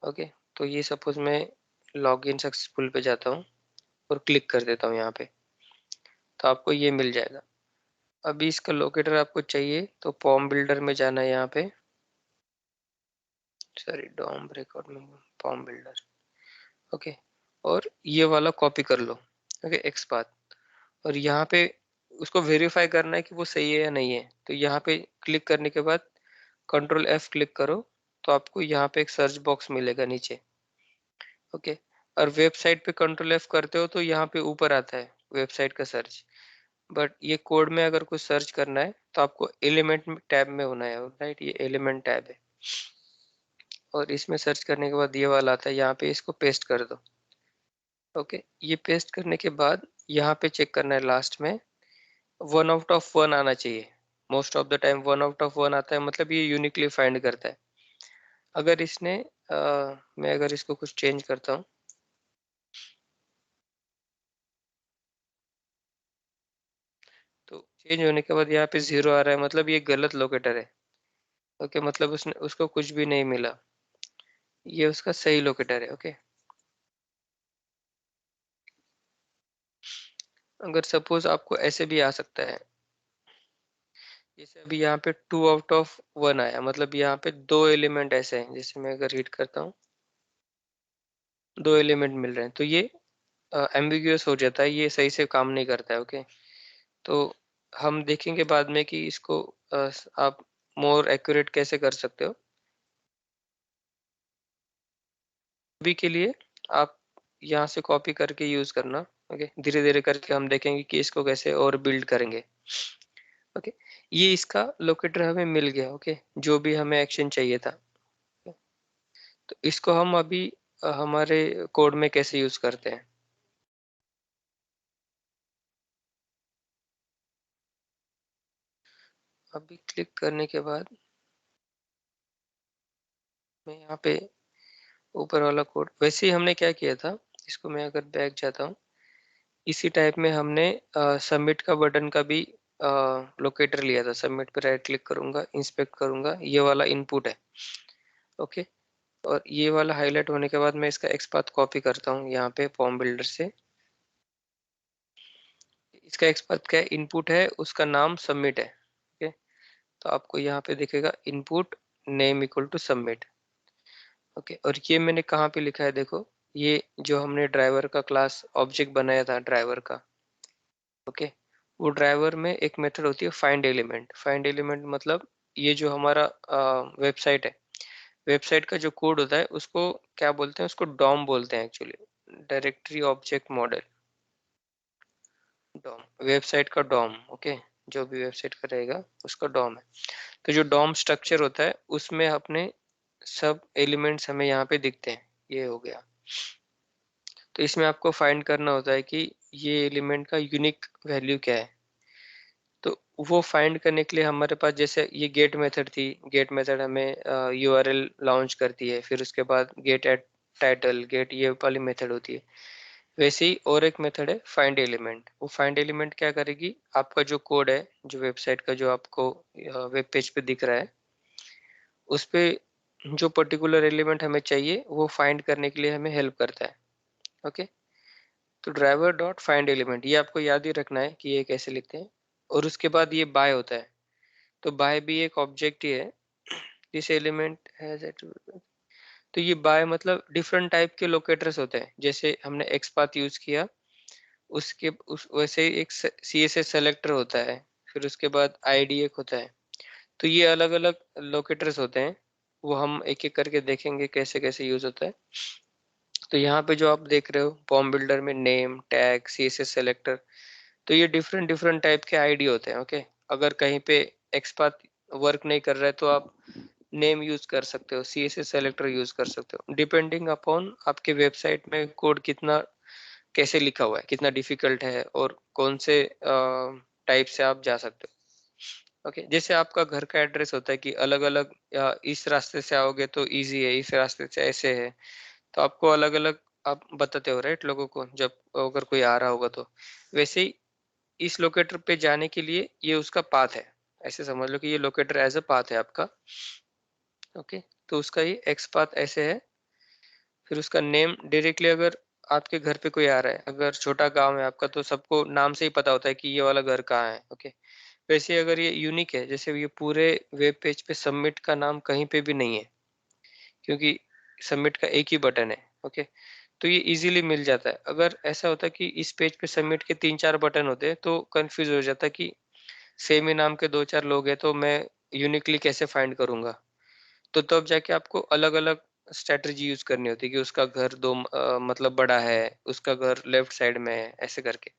ओके, तो ये सपोज मैं लॉगिन सक्सेसफुल पे जाता हूँ और क्लिक कर देता हूँ यहाँ पे, तो आपको ये मिल जाएगा। अभी इसका लोकेटर आपको चाहिए तो फॉर्म बिल्डर में जाना है यहाँ पे, सॉरी डॉम रिकॉर्ड में फॉर्म बिल्डर। ओके, और ये वाला कॉपी कर लो। ओके, एक्सपाथ, और यहाँ पे उसको वेरीफाई करना है कि वो सही है या नहीं है। तो यहाँ पे क्लिक करने के बाद कंट्रोल F क्लिक करो तो आपको यहाँ पे एक सर्च बॉक्स मिलेगा नीचे। ओके, और वेबसाइट पे कंट्रोल F करते हो तो यहाँ पे ऊपर आता है वेबसाइट का सर्च। बट ये कोड में अगर कुछ सर्च करना है तो आपको एलिमेंट टैब में होना है, राइट, ये एलिमेंट टैब है। और इसमें सर्च करने के बाद ये वाला आता है, यहाँ पे इसको पेस्ट कर दो। ओके, ये पेस्ट करने के बाद यहाँ पे चेक करना है लास्ट में 1 आउट ऑफ 1 आना चाहिए। Most of the time 1 out of 1 आता है, मतलब ये यूनिकली फाइंड करता है। अगर इसने मैं अगर इसको कुछ चेंज करता हूँ तो चेंज होने के बाद यहाँ पे 0 आ रहा है, मतलब ये गलत लोकेटर है। ओके, मतलब उसने उसको कुछ भी नहीं मिला, ये उसका सही लोकेटर है। ओके, अगर सपोज आपको ऐसे भी आ सकता है, जैसे अभी यहाँ पे 2 आउट ऑफ 1 आया, मतलब यहाँ पे 2 एलिमेंट ऐसे हैं, जैसे मैं अगर रीड करता हूँ 2 एलिमेंट मिल रहे हैं, तो ये एम्बिग्यूअस हो जाता है, ये सही से काम नहीं करता है। ओके, तो हम देखेंगे बाद में कि इसको आप मोर एक्यूरेट कैसे कर सकते हो। अभी के लिए आप यहाँ से कॉपी करके यूज करना। ओके, धीरे धीरे करके हम देखेंगे कि इसको कैसे और बिल्ड करेंगे। ओके, ये इसका लोकेटर हमें मिल गया। ओके, जो भी हमें एक्शन चाहिए था, तो इसको हम अभी हमारे कोड में कैसे यूज करते हैं। अभी क्लिक करने के बाद मैं यहाँ पे ऊपर वाला कोड, वैसे ही हमने क्या किया था, इसको मैं अगर बैक जाता हूँ, इसी टाइप में हमने सबमिट का बटन का भी लोकेटर लिया था। सबमिट पे राइट क्लिक करूंगा, इंस्पेक्ट करूंगा, ये वाला इनपुट है। ओके, और ये वाला हाईलाइट होने के बाद मैं इसका एक्सपाथ कॉपी करता हूँ यहाँ पे फॉर्म बिल्डर से। इसका एक्सपाथ क्या है, इनपुट है, उसका नाम सबमिट है। ओके, तो आपको यहाँ पे दिखेगा input name equal to submit. Okay, और ये मैंने कहाँ पे लिखा है, देखो, ये जो हमने ड्राइवर का क्लास ऑब्जेक्ट बनाया था ड्राइवर का। ओके, वो ड्राइवर में एक मेथड होती है फाइंड एलिमेंट। फाइंड एलिमेंट मतलब ये जो हमारा वेबसाइट है, वेबसाइट का जो कोड होता है उसको क्या बोलते हैं, उसको डॉम बोलते हैं actually, directory object model, DOM, website का डॉम। ओके, जो भी वेबसाइट का रहेगा उसका डॉम है। तो जो डॉम स्ट्रक्चर होता है उसमें अपने सब एलिमेंट्स हमें यहाँ पे दिखते हैं। ये हो गया, तो इसमें आपको फाइंड करना होता है कि ये एलिमेंट का यूनिक वैल्यू क्या है। तो वो फाइंड करने के लिए हमारे पास, जैसे ये गेट मेथड थी, गेट मेथड हमें यूआरएल लॉन्च करती है, फिर उसके बाद गेट एट टाइटल, गेट, ये वाली मेथड होती है। वैसे ही और एक मेथड है फाइंड एलिमेंट। वो फाइंड एलिमेंट क्या करेगी, आपका जो कोड है, जो वेबसाइट का जो आपको वेब पेज पे दिख रहा है, उस पे जो पर्टिकुलर एलिमेंट हमें चाहिए वो फाइंड करने के लिए हमें हेल्प करता है। ओके, तो ड्राइवर डॉट फाइंड एलिमेंट, ये आपको याद ही रखना है कि ये कैसे लिखते हैं। और उसके बाद ये बाय होता है, तो बाय भी एक ऑब्जेक्ट ही है, दिस एलिमेंट हैज तो ये बाय मतलब डिफरेंट टाइप के लोकेटर्स होते हैं। जैसे हमने एक्सपाथ यूज किया, उसके उस वैसे ही एक CSS सेलेक्टर होता है, फिर उसके बाद आईडी एक होता है। तो ये अलग अलग लोकेटर्स होते हैं, वो हम एक एक करके देखेंगे कैसे कैसे यूज होता है। तो यहाँ पे जो आप देख रहे हो फॉर्म बिल्डर में नेम, टैग, CSS सेलेक्टर, तो ये डिफरेंट डिफरेंट टाइप के आईडी होते हैं। ओके, अगर कहीं पे एक्सपाथ वर्क नहीं कर रहा है तो आप नेम यूज कर सकते हो, CSS सेलेक्टर यूज कर सकते हो, डिपेंडिंग अपॉन आपके वेबसाइट में कोड कितना कैसे लिखा हुआ है, कितना डिफिकल्ट है, और कौन से टाइप से आप जा सकते हो। ओके, जैसे आपका घर का एड्रेस होता है कि अलग अलग, इस रास्ते से आओगे तो इजी है, इस रास्ते से ऐसे है, तो आपको अलग अलग आप बताते हो, राइट, लोगों को जब अगर कोई आ रहा होगा तो। वैसे ही इस लोकेटर पे जाने के लिए ये उसका पाथ है, ऐसे समझ लो कि ये लोकेटर एज अ पाथ है आपका। ओके, तो उसका ये एक्स पाथ ऐसे है। फिर उसका नेम डायरेक्टली, अगर आपके घर पे कोई आ रहा है, अगर छोटा गांव है आपका तो सबको नाम से ही पता होता है कि ये वाला घर कहाँ है। ओके, वैसे अगर ये यूनिक है, जैसे ये पूरे वेब पेज पे सबमिट का नाम कहीं पे भी नहीं है, क्योंकि सबमिट का एक ही बटन है। ओके, तो ये इजीली मिल जाता है। अगर ऐसा होता है कि इस पेज पे सबमिट के 3-4 बटन होते हैं तो कंफ्यूज हो जाता है कि सेम ही नाम के 2-4 लोग हैं, तो मैं यूनिकली कैसे फाइंड करूंगा। तो तब जाके आपको अलग अलग स्ट्रेटजी यूज करनी होती है कि उसका घर मतलब बड़ा है, उसका घर लेफ्ट साइड में है, ऐसे करके।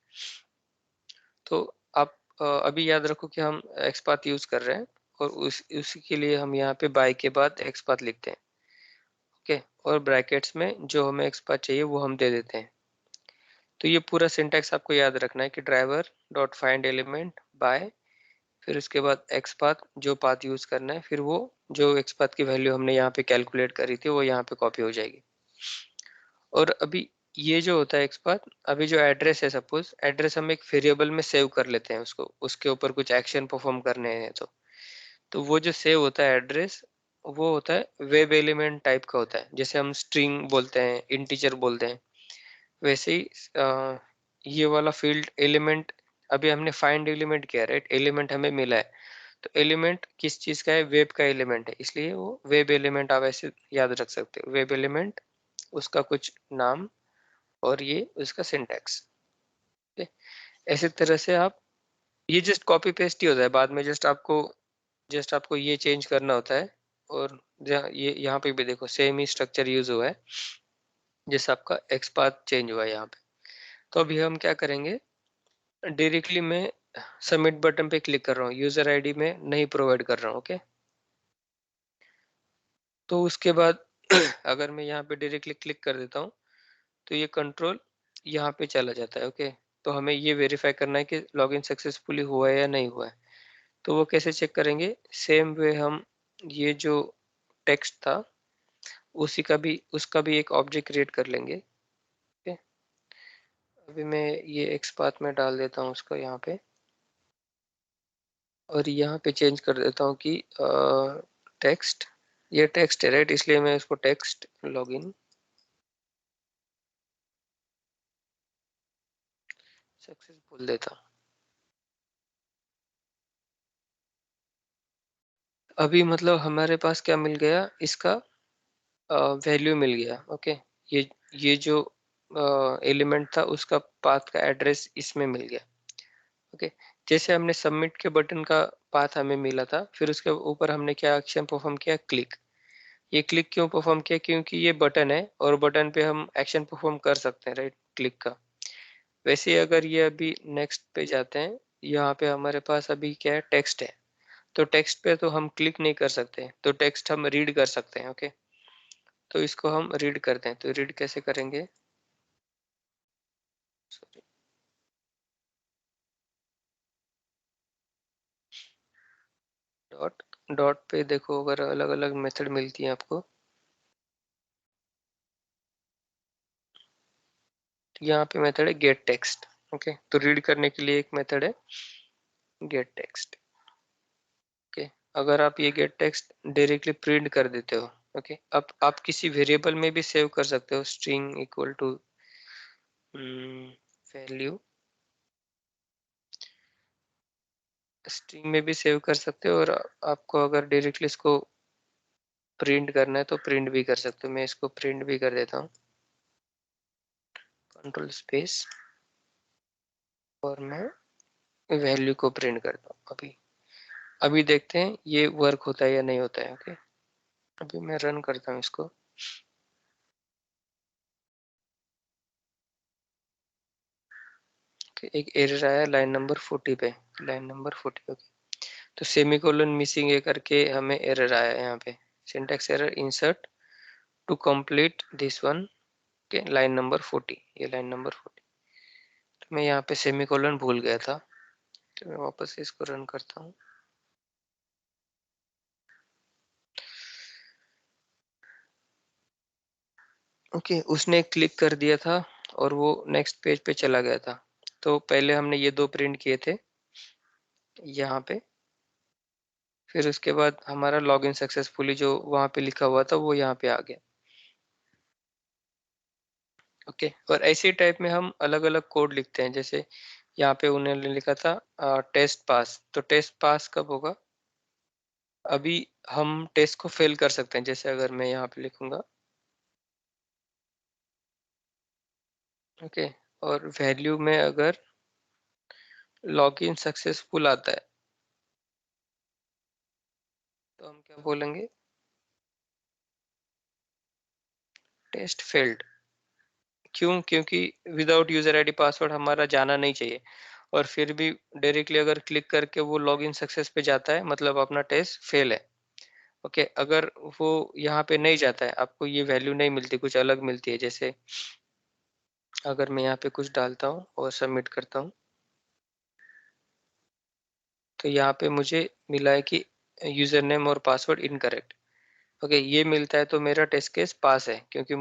तो आप अभी याद रखो कि हम एक्सपाथ यूज कर रहे हैं, और उसी के लिए हम यहाँ पे बाय के बाद एक्सपाथ लिखते हैं। ओके, और ब्रैकेट्स में जो हमें एक्सपाथ चाहिए वो हम दे देते हैं। तो ये पूरा सिंटैक्स आपको याद रखना है कि driver dot find element by, फिर उसके बाद एक्सपाथ जो पाथ यूज करना है, फिर वो जो एक्सपाथ की वैल्यू हमने यहाँ पे कैलकुलेट करी थी वो यहाँ पे कॉपी हो जाएगी। और अभी ये जो होता है एक्सपाथ, अभी जो एड्रेस है, सपोज एड्रेस हम एक वेरिएबल में सेव कर लेते हैं उसको, उसके ऊपर कुछ एक्शन परफॉर्म करने हैं तो वो जो सेव होता है एड्रेस, वो होता है वेब एलिमेंट टाइप का होता है। जैसे हम स्ट्रिंग बोलते हैं, इंटीजर बोलते हैं, वैसे ही ये वाला फील्ड एलिमेंट, अभी हमने फाइंड एलिमेंट किया, राइट, एलिमेंट हमें मिला है, तो एलिमेंट किस चीज का है, वेब का एलिमेंट है, इसलिए वो वेब एलिमेंट आप ऐसे याद रख सकते हो, वेब एलिमेंट, उसका कुछ नाम, और ये उसका सिंटैक्स। ऐसे तरह से आप, ये जस्ट कॉपी पेस्ट ही होता है, बाद में जस्ट आपको ये चेंज करना होता है। और ये यहाँ पे भी देखो सेम ही स्ट्रक्चर यूज हुआ है, जैसे आपका एक्सपाथ चेंज हुआ है यहाँ पे। तो अभी हम क्या करेंगे, डायरेक्टली मैं सबमिट बटन पे क्लिक कर रहा हूँ, यूजर आईडी में नहीं प्रोवाइड कर रहा हूँ। ओके, तो उसके बाद अगर मैं यहाँ पे डायरेक्टली क्लिक कर देता हूँ तो ये कंट्रोल यहाँ पे चला जाता है। ओके, तो हमें ये वेरीफाई करना है कि लॉगिन सक्सेसफुली हुआ है या नहीं हुआ है। तो वो कैसे चेक करेंगे, सेम वे हम ये जो टेक्स्ट था उसका भी एक ऑब्जेक्ट क्रिएट कर लेंगे। ओके, अभी मैं ये एक्सपाथ में डाल देता हूँ उसको यहाँ पे, और यहाँ पे चेंज कर देता हूँ कि टेक्स्ट, ये टेक्स्ट है, राइट, इसलिए मैं इसको टेक्स्ट लॉगिन सक्सेस बोल देता हूँ। अभी मतलब हमारे पास क्या मिल गया, इसका वैल्यू मिल गया। ओके, ये जो एलिमेंट था उसका पाथ का एड्रेस इसमें मिल गया। ओके, जैसे हमने सबमिट के बटन का पाथ हमें मिला था, फिर उसके ऊपर हमने क्या एक्शन परफॉर्म किया, क्लिक। ये क्लिक क्यों परफॉर्म किया, क्योंकि ये बटन है और बटन पे हम एक्शन परफॉर्म कर सकते हैं, राइट, क्लिक का। वैसे ही अगर ये अभी नेक्स्ट पे जाते हैं, यहाँ पे हमारे पास अभी क्या है, टेक्स्ट है, तो टेक्स्ट पे तो हम क्लिक नहीं कर सकते, तो टेक्स्ट हम रीड कर सकते हैं। ओके, तो इसको हम रीड करते हैं, तो रीड कैसे करेंगे, सॉरी, डॉट डॉट पे देखो, अगर अलग अलग मेथड मिलती है आपको, तो यहाँ पे मेथड है गेट टेक्स्ट। ओके, तो रीड करने के लिए एक मेथड है गेट टेक्स्ट। ओके, अगर आप ये गेट टेक्स्ट डायरेक्टली प्रिंट कर देते हो, ओके, अब आप किसी वेरिएबल में भी सेव कर सकते हो, string equal to value, string में भी सेव कर सकते हो, और आपको अगर डायरेक्टली इसको प्रिंट करना है तो प्रिंट भी कर सकते हो। मैं इसको प्रिंट भी कर देता हूँ, कंट्रोल स्पेस, और मैं वैल्यू को प्रिंट करता हूँ। अभी देखते हैं ये वर्क होता है या नहीं होता है। ओके, अभी मैं रन करता हूँ इसको। एक एरर आया लाइन नंबर 40 पे, लाइन नंबर 40। ओके, तो सेमीकोलन मिसिंग है करके हमें एरर आया यहाँ पे, syntax error, insert to complete this one. Okay, line number 40, ये लाइन नंबर 40। तो मैं यहाँ पे सेमीकोलन भूल गया था, तो मैं वापस से इसको रन करता हूँ। ओके, उसने क्लिक कर दिया था और वो नेक्स्ट पेज पे चला गया था। तो पहले हमने ये 2 प्रिंट किए थे यहाँ पे, फिर उसके बाद हमारा लॉगिन सक्सेसफुली जो वहाँ पे लिखा हुआ था वो यहाँ पे आ गया। ओके, और ऐसे टाइप में हम अलग अलग कोड लिखते हैं। जैसे यहाँ पे उन्होंने लिखा था टेस्ट पास, तो टेस्ट पास कब होगा? अभी हम टेस्ट को फेल कर सकते हैं। जैसे अगर मैं यहाँ पे लिखूंगा ओके, और वैल्यू में अगर लॉगिन सक्सेसफुल आता है तो हम क्या बोलेंगे? Test failed. क्यों? क्योंकि विदाउट यूजर आईडी पासवर्ड हमारा जाना नहीं चाहिए, और फिर भी डायरेक्टली अगर क्लिक करके वो लॉगिन सक्सेस पे जाता है, मतलब अपना टेस्ट फेल है। ओके, अगर वो यहाँ पे नहीं जाता है, आपको ये वैल्यू नहीं मिलती, कुछ अलग मिलती है। जैसे अगर मैं यहाँ पे कुछ डालता हूँ और सबमिट करता हूँ, तो यहाँ पे मुझे मिला है कि यूजर नेम और पासवर्ड इनकरेक्ट। ओके, ये मिलता है तो मेरा टेस्ट केस पास है, क्योंकि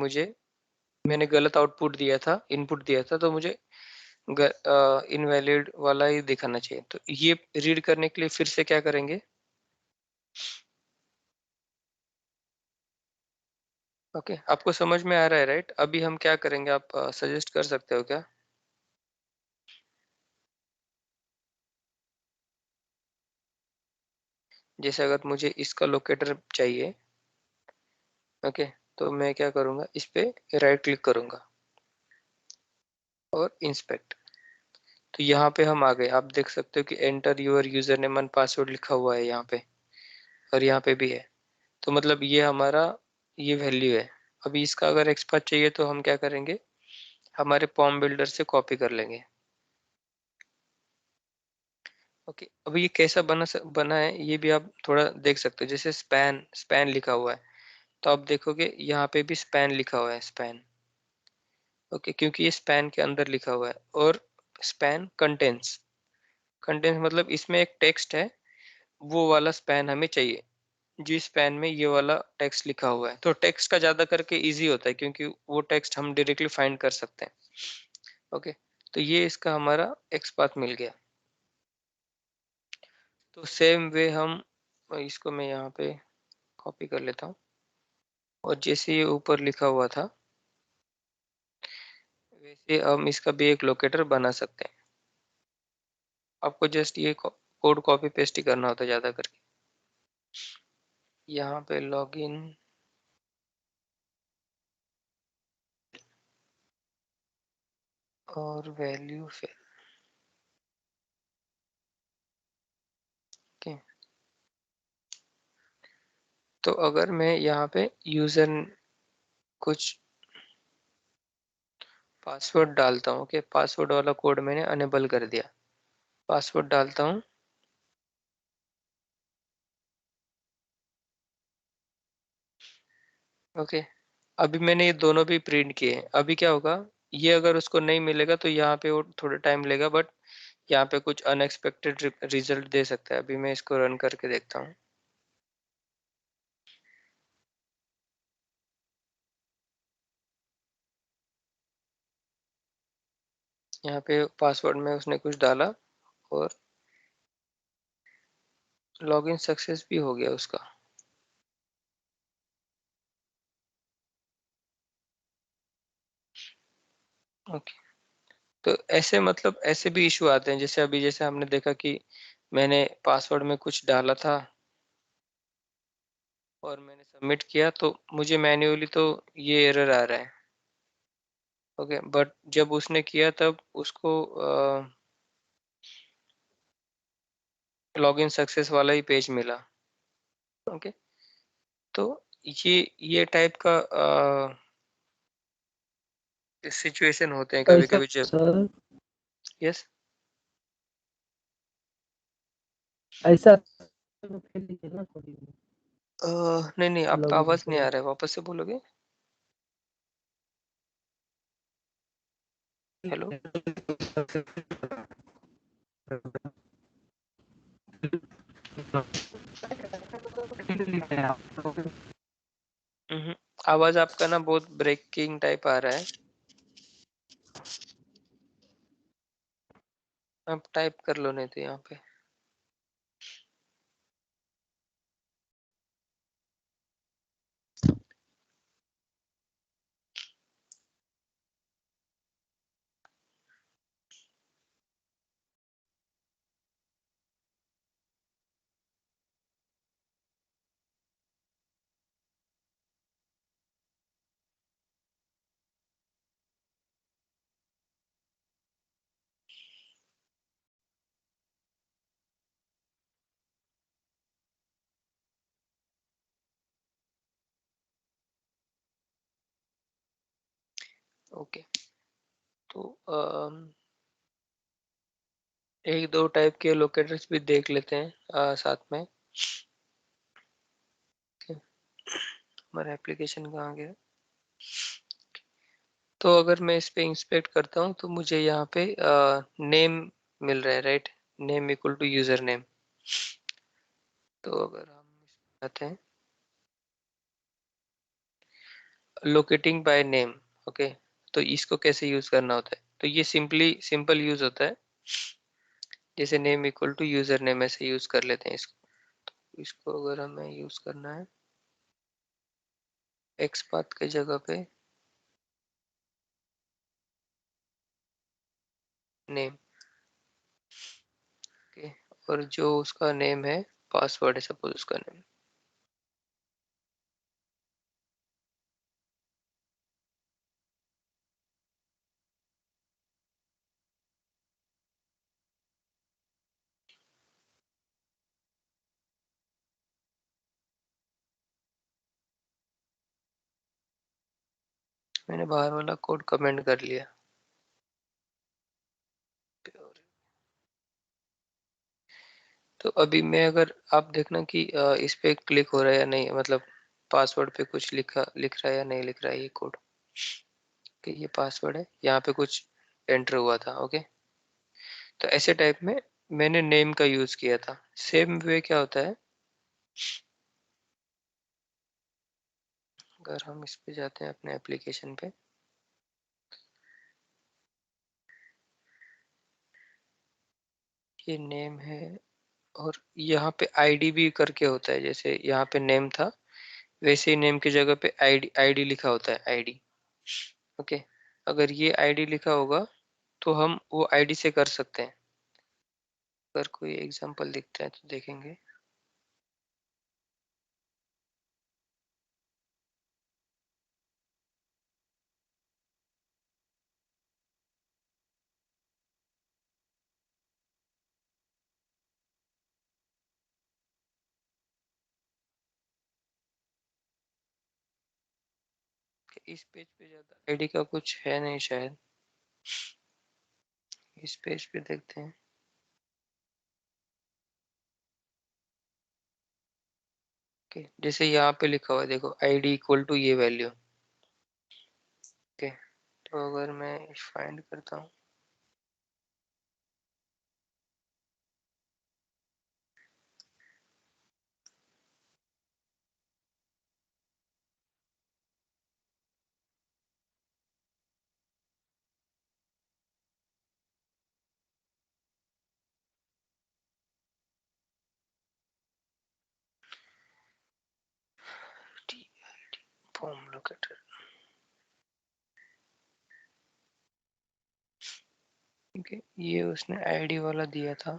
मैंने गलत आउटपुट दिया था, इनपुट दिया था, तो मुझे इनवैलिड वाला ही दिखाना चाहिए। तो ये रीड करने के लिए फिर से क्या करेंगे? ओके, आपको समझ में आ रहा है राइट? अभी हम क्या करेंगे, आप सजेस्ट कर सकते हो क्या? जैसे अगर मुझे इसका लोकेटर चाहिए, ओके, तो मैं क्या करूँगा, इस पे राइट क्लिक करूँगा और इंस्पेक्ट। तो यहाँ पे हम आ गए। आप देख सकते हो कि enter your user name and password लिखा हुआ है यहाँ पे, और यहाँ पे भी है। तो मतलब ये हमारा ये वैल्यू है। अभी इसका अगर एक्सपाथ चाहिए तो हम क्या करेंगे, हमारे पॉम बिल्डर से कॉपी कर लेंगे। ओके, अभी ये कैसा बना है ये भी आप थोड़ा देख सकते हो। जैसे स्पैन लिखा हुआ है, तो आप देखोगे यहाँ पे भी स्पैन लिखा हुआ है, स्पैन। ओके, क्योंकि ये स्पैन के अंदर लिखा हुआ है। और स्पैन कंटेंट्स मतलब इसमें एक टेक्स्ट है, वो वाला स्पैन हमें चाहिए जिस स्पैन में ये वाला टेक्स्ट लिखा हुआ है। तो टेक्स्ट का ज्यादा करके इजी होता है, क्योंकि वो टेक्स्ट हम डायरेक्टली फाइंड कर सकते हैं। ओके, तो ये इसका हमारा एक्सपाथ मिल गया। तो सेम वे हम इसको, मैं यहाँ पे कॉपी कर लेता हूँ, और जैसे ये ऊपर लिखा हुआ था वैसे हम इसका भी एक लोकेटर बना सकते हैं। आपको जस्ट ये कोड कॉपी पेस्ट ही करना होता है ज्यादा करके। यहाँ पे लॉगिन और वैल्यू फिर ओके। तो अगर मैं यहाँ पे यूजर कुछ पासवर्ड डालता हूँ, ओके, पासवर्ड वाला कोड मैंने अनेबल कर दिया। पासवर्ड डालता हूँ, ओके। अभी मैंने ये दोनों भी प्रिंट किए हैं। अभी क्या होगा, ये अगर उसको नहीं मिलेगा तो यहाँ पे वो थोड़ा टाइम लेगा, बट यहाँ पे कुछ अनएक्सपेक्टेड रिजल्ट दे सकता है। अभी मैं इसको रन करके देखता हूँ। यहाँ पे पासवर्ड में उसने कुछ डाला और लॉगिन सक्सेस भी हो गया उसका। ओके, तो ऐसे मतलब ऐसे भी इशू आते हैं। जैसे अभी जैसे हमने देखा कि मैंने पासवर्ड में कुछ डाला था और मैंने सबमिट किया, तो मुझे मैन्युअली तो ये एरर आ रहा है। ओके, बट जब उसने किया तब उसको लॉगिन सक्सेस वाला ही पेज मिला। ओके, तो ये टाइप का सिचुएशन होते हैं कभी ऐसा कभी जब। सर, यस, ऐसा तो फिर लीजिए ना थोड़ी नहीं नहीं, आपका लॉगिन आवाज नहीं आ रहा है, वापस से बोलोगे? हेलो। आवाज आपका ना बहुत ब्रेकिंग टाइप आ रहा है। आप टाइप कर लो नहीं तो यहाँ पे। ओके, तो एक दो टाइप के लोकेटर्स भी देख लेते हैं साथ में। हमारा एप्लीकेशन कहाँ गया? तो अगर मैं इस पे इंस्पेक्ट करता हूँ तो मुझे यहाँ पे नेम मिल रहा है, right? Name equal to user name. तो अगर हम इसमें आते हैं लोकेटिंग बाय नेम, ओके, तो इसको कैसे यूज करना होता है? तो ये सिंपल यूज होता है, जैसे name equal to user name ऐसे यूज कर लेते हैं इसको अगर हमें यूज करना है एक्स पाथ के जगह पे नेम, ओके, और जो उसका नेम है पासवर्ड है सपोज उसका नेम। मैंने बाहर वाला कोड कमेंट कर लिया। तो अभी मैं अगर आप देखना कि इस पे क्लिक हो रहा है या नहीं, मतलब पासवर्ड पे कुछ लिख रहा है या नहीं लिख रहा है ये कोड, कि ये पासवर्ड है, यहाँ पे कुछ एंटर हुआ था, ओके। तो ऐसे टाइप में मैंने नेम का यूज किया था। सेम वे क्या होता है अगर हम इस पे जाते हैं अपने एप्लीकेशन पे, ये नेम है और यहाँ पे आईडी भी करके होता है, जैसे यहाँ पे नेम था वैसे ही नेम की जगह पे आईडी आईडी लिखा होता है, आईडी, ओके। अगर ये आईडी लिखा होगा तो हम वो आईडी से कर सकते हैं। अगर कोई एग्जांपल दिखता है तो देखेंगे। कि इस पेज पे ज्यादा आईडी का कुछ है नहीं शायद, इस पेज पे देखते हैं। ओके, जैसे यहाँ पे लिखा हुआ है देखो आईडी इक्वल टू ये वैल्यू, ओके। तो अगर मैं फाइंड करता हूँ फॉर्म लोकेटर, ठीक है, ये उसने आईडी वाला दिया था,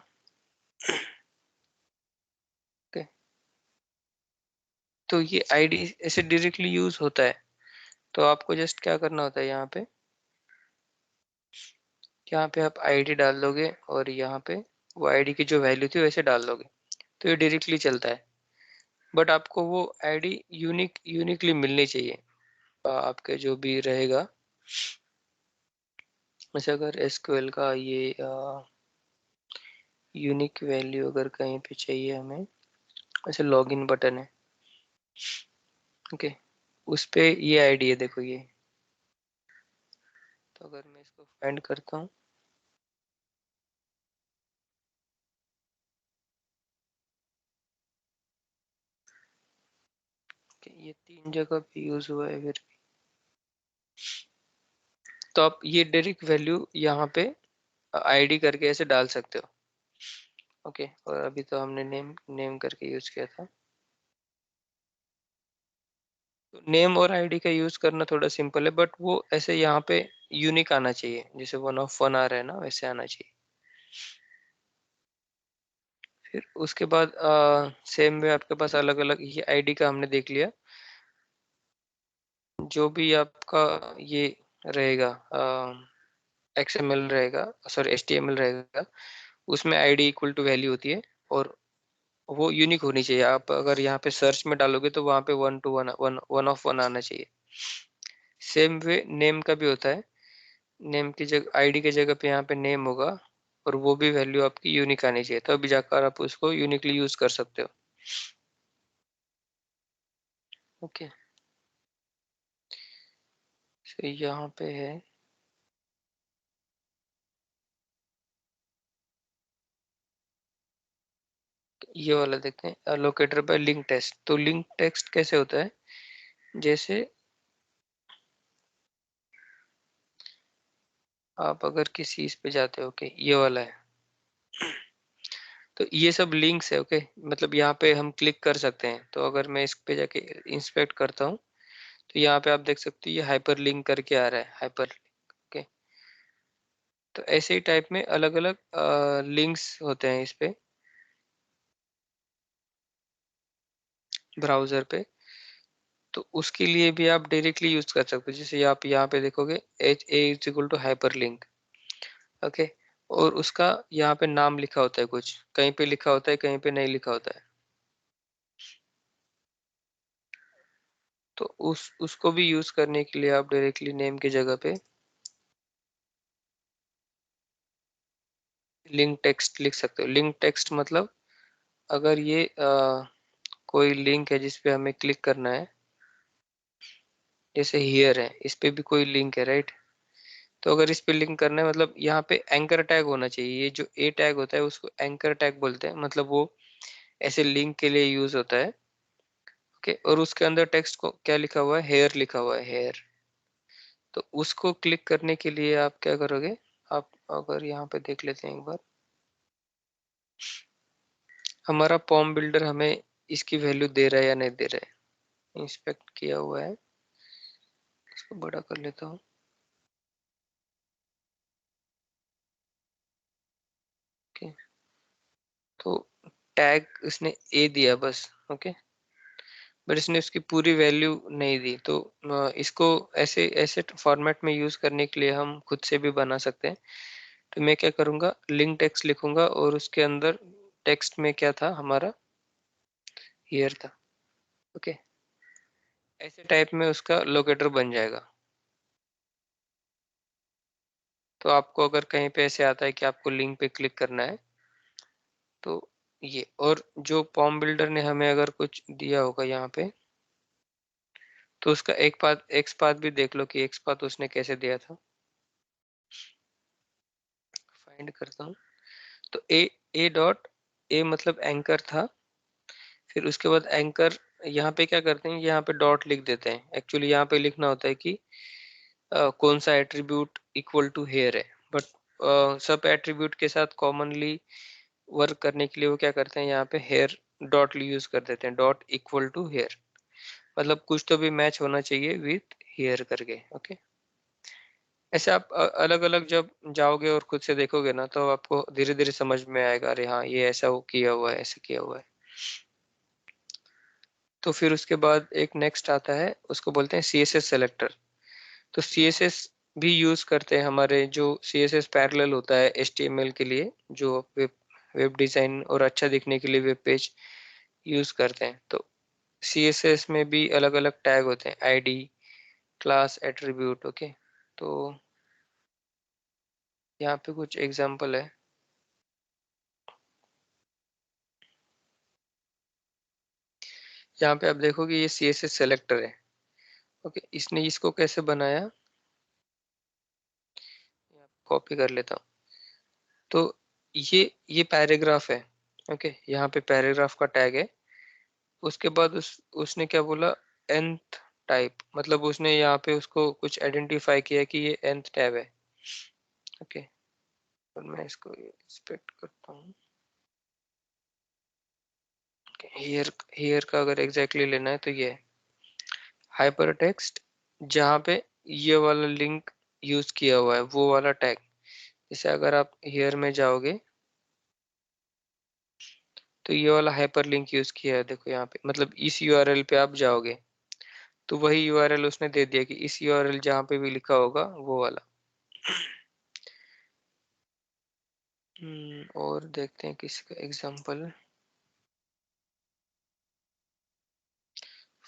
ओके। तो ये आईडी ऐसे डायरेक्टली यूज होता है, तो आपको जस्ट क्या करना होता है, यहाँ पे आप आईडी डाल दोगे और यहाँ पे वो आईडी की जो वैल्यू थी वैसे डाल दोगे, तो ये डायरेक्टली चलता है। बट आपको वो आईडी यूनिकली मिलनी चाहिए आपके जो भी रहेगा। जैसे अगर एसक्यूएल का ये यूनिक वैल्यू अगर कहीं पे चाहिए हमें, ऐसे लॉगिन बटन है, ओके, उस पे ये आईडी है देखो ये। तो अगर मैं इसको फाइंड करता हूँ, कि ये 3 जगह पे यूज हुआ है फिर, तो आप ये डायरेक्ट वैल्यू यहाँ पे आईडी करके ऐसे डाल सकते हो। ओके, और अभी तो हमने नेम करके यूज किया था। तो नेम और आईडी का यूज करना थोड़ा सिंपल है, बट वो ऐसे यहाँ पे यूनिक आना चाहिए, जैसे 1 of 1 आ रहा है ना, वैसे आना चाहिए। फिर उसके बाद सेम वे आपके पास अलग अलग, ये आईडी का हमने देख लिया। जो भी आपका ये रहेगा XML रहेगा, सॉरी HTML रहेगा, उसमें आईडी इक्वल टू वैल्यू होती है और वो यूनिक होनी चाहिए। आप अगर यहाँ पे सर्च में डालोगे तो वहाँ पे 1 to 1 1 of 1 आना चाहिए। सेम वे नेम का भी होता है। नेम की जगह, आईडी की जगह पे यहाँ पे नेम होगा और वो भी वैल्यू आपकी यूनिक आनी चाहिए, तो अभी जाकर आप उसको यूनिकली यूज कर सकते हो। ओके, तो यहाँ पे है ये वाला, देखते हैं लोकेटर बाय लिंक टेक्स्ट। तो लिंक टेक्स्ट कैसे होता है, जैसे आप अगर किसी इस पे जाते हो, ओके ये वाला है, तो ये सब लिंक्स है। ओके, मतलब यहाँ पे हम क्लिक कर सकते हैं। तो अगर मैं इस पे जाके इंस्पेक्ट करता हूँ तो यहाँ पे आप देख सकते हो ये हाइपर लिंक करके आ रहा है, हाइपर। ओके, तो ऐसे ही टाइप में अलग अलग लिंक्स होते हैं इस पे ब्राउजर पे। तो उसके लिए भी आप डायरेक्टली यूज कर सकते हो, जैसे आप यहाँ पे देखोगे HA = हाइपर लिंक। ओके, और उसका यहाँ पे नाम लिखा होता है, कुछ कहीं पे लिखा होता है, कहीं पे नहीं लिखा होता है। तो उसको भी यूज करने के लिए आप डायरेक्टली नेम की जगह पे लिंक टेक्स्ट लिख सकते हो। लिंक टेक्स्ट मतलब अगर ये कोई लिंक है जिसपे हमें क्लिक करना है, जैसे हियर है, इस पे भी कोई लिंक है, राइट। तो अगर इस पे लिंक करना है, मतलब यहाँ पे एंकर टैग होना चाहिए। ये जो ए टैग होता है उसको एंकर टैग बोलते हैं, मतलब वो ऐसे लिंक के लिए यूज होता है। ओके, और उसके अंदर टेक्स्ट को क्या लिखा हुआ है, हेयर लिखा हुआ है, हेयर। तो उसको क्लिक करने के लिए आप क्या करोगे, आप अगर यहाँ पे देख लेते हैं एक बार, हमारा फॉर्म बिल्डर हमें इसकी वैल्यू दे रहा है या नहीं दे रहा है। इंस्पेक्ट किया हुआ है, इसको बड़ा कर लेता हूँ। ओके, तो टैग इसने ए दिया बस। ओके, बट इसने उसकी पूरी वैल्यू नहीं दी। तो इसको ऐसे ऐसे फॉर्मेट में यूज करने के लिए हम खुद से भी बना सकते हैं। तो मैं क्या करूँगा, लिंक टेक्स्ट लिखूंगा और उसके अंदर टेक्स्ट में क्या था हमारा, हियर था। ओके, ऐसे टाइप में उसका लोकेटर बन जाएगा। तो आपको अगर कहीं पे ऐसे आता है कि आपको लिंक पे क्लिक करना है, तो ये, और जो फॉर्म बिल्डर ने हमें अगर कुछ दिया होगा यहाँ पे, तो उसका एक पाथ एक्स पाथ भी देख लो कि एक्स पाथ उसने कैसे दिया था। फाइंड करता हूँ, तो ए मतलब एंकर था। फिर उसके बाद एंकर यहाँ पे क्या करते हैं, यहाँ पे डॉट लिख देते हैं। एक्चुअली यहाँ पे लिखना होता है कि कौन सा एट्रीब्यूट इक्वल टू हेयर है, बट सब एट्रीब्यूट के साथ कॉमनली वर्क करने के लिए वो क्या करते हैं, यहाँ पे हेयर डॉट यूज कर देते हैं, डॉट इक्वल टू हेयर। मतलब कुछ तो भी मैच होना चाहिए विथ हेयर करके। ओके, ऐसे आप अलग अलग जब जाओगे और खुद से देखोगे ना, तो आपको धीरे धीरे समझ में आएगा, अरे हाँ ये ऐसा वो किया हुआ है, ऐसे किया हुआ है। तो फिर उसके बाद एक नेक्स्ट आता है, उसको बोलते हैं CSS सेलेक्टर। तो CSS भी यूज करते हैं हमारे, जो CSS पैरेलल होता है HTML के लिए, जो वेब वेब डिजाइन और अच्छा दिखने के लिए वेब पेज यूज करते हैं। तो CSS में भी अलग अलग टैग होते हैं, आईडी, क्लास, एट्रीब्यूट। ओके, तो यहाँ पे कुछ एग्जांपल है। यहाँ पे आप देखोगे ये CSS सेलेक्टर है। ओके, इसने इसको कैसे बनाया, कॉपी कर लेता हूँ। तो ये पैराग्राफ है। ओके, यहाँ पे पैराग्राफ का टैग है। उसके बाद उसने क्या बोला, nth टाइप, मतलब उसने यहाँ पे उसको कुछ आइडेंटिफाई किया कि ये nth टैब है। ओके, और मैं इसको एक्सपेक्ट करता हूँ। हियर का अगर एग्जैक्टली लेना है तो ये हाइपर टेक्स्ट, जहाँ पे ये वाला लिंक यूज किया हुआ है वो वाला टैग। जैसे अगर आप हियर में जाओगे तो ये वाला हाइपर लिंक यूज किया है, देखो यहाँ पे, मतलब इस यूआरएल पे आप जाओगे तो वही यूआरएल उसने दे दिया कि इस यूआरएल जहाँ पे भी लिखा होगा वो वाला। और देखते हैं किसका एग्जांपल।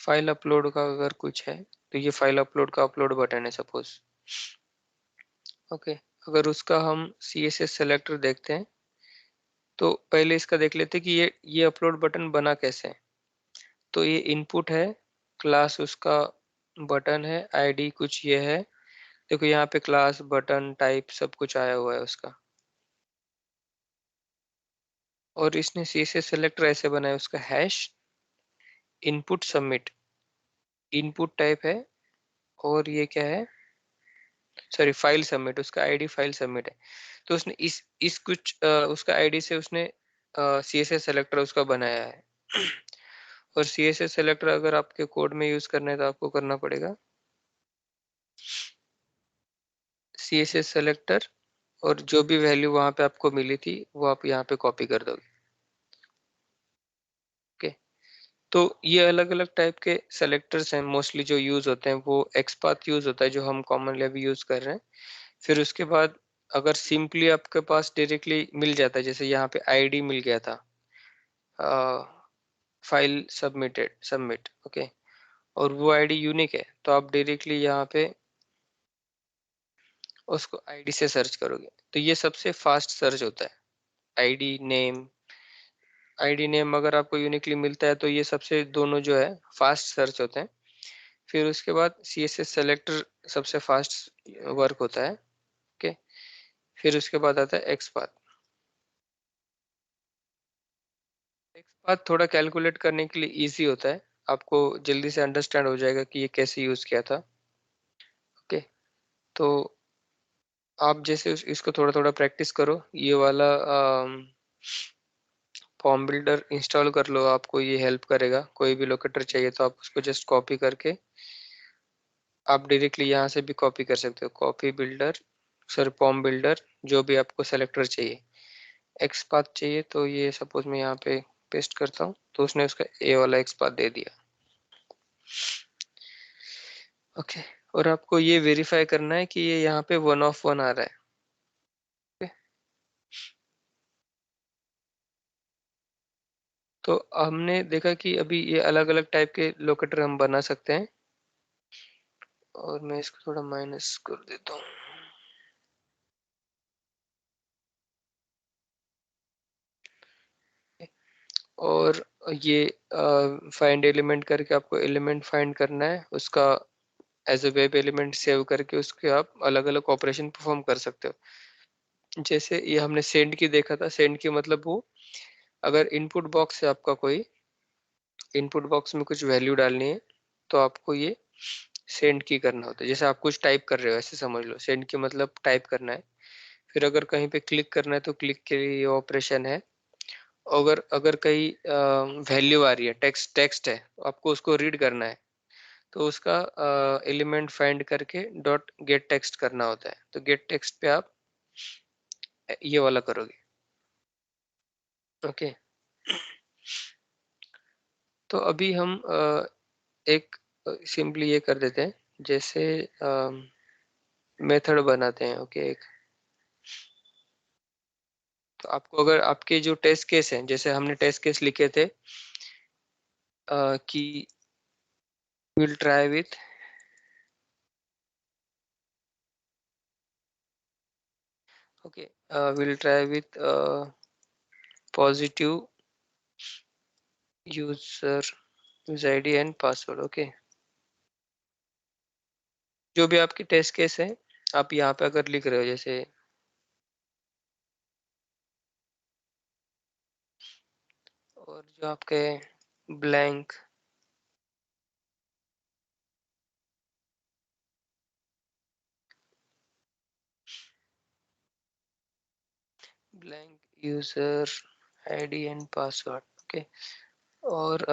फाइल अपलोड का अगर कुछ है तो ये फाइल अपलोड का अपलोड बटन है सपोज। ओके, अगर उसका हम CSS सेलेक्टर देखते हैं तो पहले इसका देख लेते हैं कि ये अपलोड बटन बना कैसे है। तो ये इनपुट है, क्लास उसका बटन है, आईडी कुछ ये है, देखो यहाँ पे क्लास बटन टाइप सब कुछ आया हुआ है उसका। और इसने CSS सेलेक्टर ऐसे बनाया, उसका hash input submit, input type है, और ये क्या है, सॉरी फाइल सबमिट, उसका आईडी फाइल सबमिट है। तो उसने इस कुछ उसका आईडी से उसने CSS सेलेक्टर उसका बनाया है। और CSS सेलेक्टर अगर आपके कोड में यूज करना है तो आपको करना पड़ेगा CSS सेलेक्टर, और जो भी वैल्यू वहां पे आपको मिली थी वो आप यहाँ पे कॉपी कर दोगे। ओके, तो ये अलग अलग टाइप के सेलेक्टर्स हैं मोस्टली जो यूज होते हैं। वो एक्सपाथ यूज होता है जो हम कॉमनली अभी यूज कर रहे हैं। फिर उसके बाद अगर सिंपली आपके पास डायरेक्टली मिल जाता है, जैसे यहाँ पे आईडी मिल गया था, फाइल सबमिटेड सबमिट, ओके, और वो आईडी यूनिक है, तो आप डायरेक्टली यहाँ पे उसको आईडी से सर्च करोगे तो ये सबसे फास्ट सर्च होता है। आईडी नेम, आईडी नेम अगर आपको यूनिकली मिलता है तो ये सबसे दोनों जो है फास्ट सर्च होते हैं। फिर उसके बाद CSS सेलेक्टर सबसे फास्ट वर्क होता है। ओके, फिर उसके बाद आता है एक्सपाथ। एक्सपाथ थोड़ा कैलकुलेट करने के लिए इजी होता है, आपको जल्दी से अंडरस्टैंड हो जाएगा कि ये कैसे यूज किया था। ओके, तो आप जैसे इसको थोड़ा थोड़ा प्रैक्टिस करो, ये वाला फॉर्म बिल्डर इंस्टॉल कर लो, आपको ये हेल्प करेगा। कोई भी लोकेटर चाहिए तो आप उसको जस्ट कॉपी करके आप डायरेक्टली यहाँ से भी कॉपी कर सकते हो। Copy builder, sir form builder, जो भी आपको सेलेक्टर चाहिए। एक्सपाथ चाहिए तो ये सपोज मैं यहाँ पे पेस्ट करता हूँ तो उसने उसका ए वाला एक्सपाथ दे दिया। ओके, और आपको ये वेरीफाई करना है कि ये यहाँ पे 1 of 1 आ रहा है। ओके, तो हमने देखा कि अभी ये अलग अलग टाइप के लोकेटर हम बना सकते हैं। और मैं इसको थोड़ा माइनस कर देता हूँ। और ये फाइंड एलिमेंट करके आपको एलिमेंट फाइंड करना है, उसका as a web element save करके उसके आप अलग अलग ऑपरेशन परफॉर्म कर सकते हो। जैसे ये हमने सेंड की देखा था, सेंड की मतलब वो अगर इनपुट बॉक्स है आपका, कोई इनपुट बॉक्स में कुछ वैल्यू डालनी है तो आपको ये सेंड की करना होता है। जैसे आप कुछ टाइप कर रहे हो ऐसे समझ लो, सेंड की मतलब टाइप करना है। फिर अगर कहीं पे क्लिक करना है तो क्लिक के लिए ये ऑपरेशन है। अगर अगर कहीं वैल्यू आ रही है, टेक्स्ट टेक्स्ट है, तो आपको उसको रीड करना है तो उसका एलिमेंट फाइंड करके डॉट गेट टेक्स्ट करना होता है। तो गेट टेक्स्ट पे आप ये वाला करोगे। ओके, तो अभी हम एक सिंपली ये कर देते हैं, जैसे मेथड बनाते हैं। ओके, एक तो आपको अगर आपके जो टेस्ट केस हैं, जैसे हमने टेस्ट केस लिखे थे कि will try with okay will try with positive user use ID and password. Okay, जो भी आपकी टेस्ट केस है आप यहाँ पे अगर लिख रहे हो, जैसे और जो आपके blank blank user ID and password, okay, और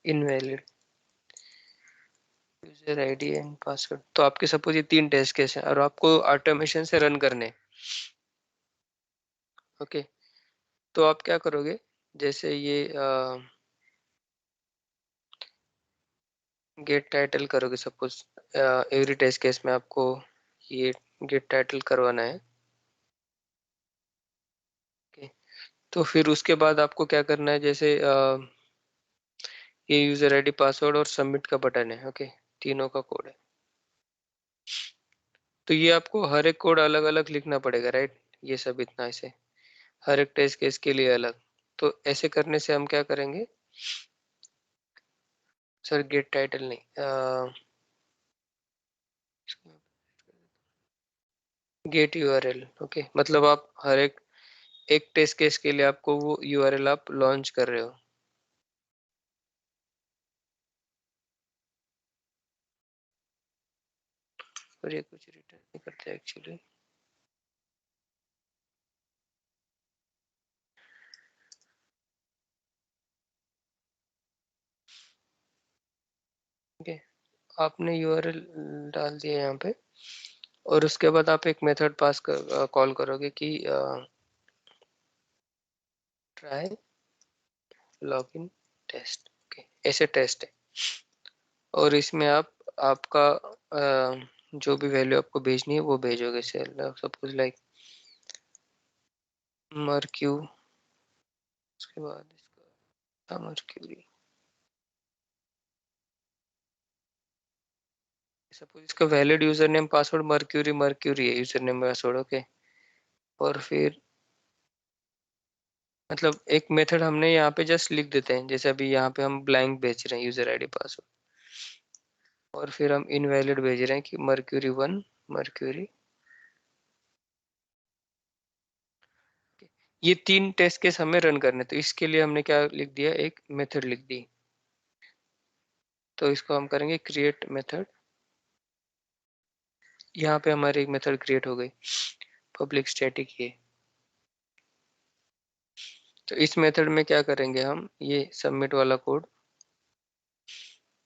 invalid user ID and password. तो आपके सपोज ये 3 टेस्ट केस हैं और आपको ऑटोमेशन से रन करने, ओके। तो आप क्या करोगे, जैसे ये गेट टाइटल करोगे सपोज, एवरी टेस्ट केस में आपको ये गेट टाइटल करवाना है, ओके। तो फिर उसके बाद आपको क्या करना है, जैसे ये यूजर आईडी पासवर्ड और सबमिट का बटन है, ओके, तीनों का कोड है। तो ये आपको हर एक कोड अलग अलग लिखना पड़ेगा, राइट, ये सब इतना ऐसे हर एक टेस्ट केस के लिए अलग। तो ऐसे करने से हम क्या करेंगे सर, गेट टाइटल नहीं, गेट यूआरएल, ओके, मतलब आप हर एक टेस्ट केस के लिए आपको वो यूआरएल आप लॉन्च कर रहे हो। और ये कुछ रिटर्न नहीं करते एक्चुअली, ओके। आपने यूआरएल डाल दिया यहाँ पे, और उसके बाद आप एक मेथड पास कर कॉल करोगे कि ट्राई लॉगिन टेस्ट, ओके, ऐसे टेस्ट है। और इसमें आप आपका जो भी वैल्यू आपको भेजनी है वो भेजोगे, सेल सब कुछ लाइक मर्क्यू, उसके बाद इसका मर्क्यूरी, सपोज इसका valid user name password mercury mercury है यूजर नेम पासवर्ड, ओके। और फिर मतलब एक मेथड हमने यहाँ पे जस्ट लिख देते हैं, जैसे अभी यहाँ पे हम ब्लैंक भेज रहे हैं यूजर आईडी पासवर्ड, और फिर हम इनवैलिड भेज रहे हैं कि मर्क्यूरी 1 मर्क्यूरी, ये 3 टेस्ट केस हमें रन करने। तो इसके लिए हमने क्या लिख दिया, एक मेथड लिख दी। तो इसको हम करेंगे क्रिएट मेथड, यहाँ पे हमारी एक मेथड क्रिएट हो गई पब्लिक स्टैटिक ये। तो इस मेथड में क्या करेंगे, हम ये सबमिट वाला कोड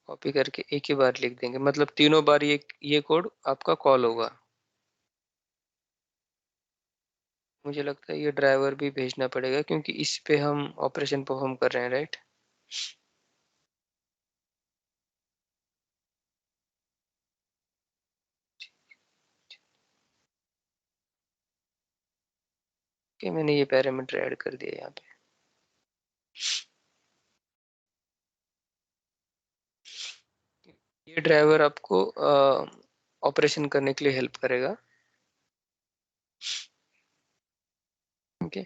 कॉपी करके एक ही बार लिख देंगे, मतलब तीनों बार ये कोड आपका कॉल होगा। मुझे लगता है ये ड्राइवर भी भेजना पड़ेगा क्योंकि इस पे हम ऑपरेशन परफॉर्म कर रहे हैं, राइट। कि मैंने ये पैरामीटर ऐड कर दिया यहाँ पे। ये ड्राइवर आपको ऑपरेशन करने के लिए हेल्प करेगा, ओके।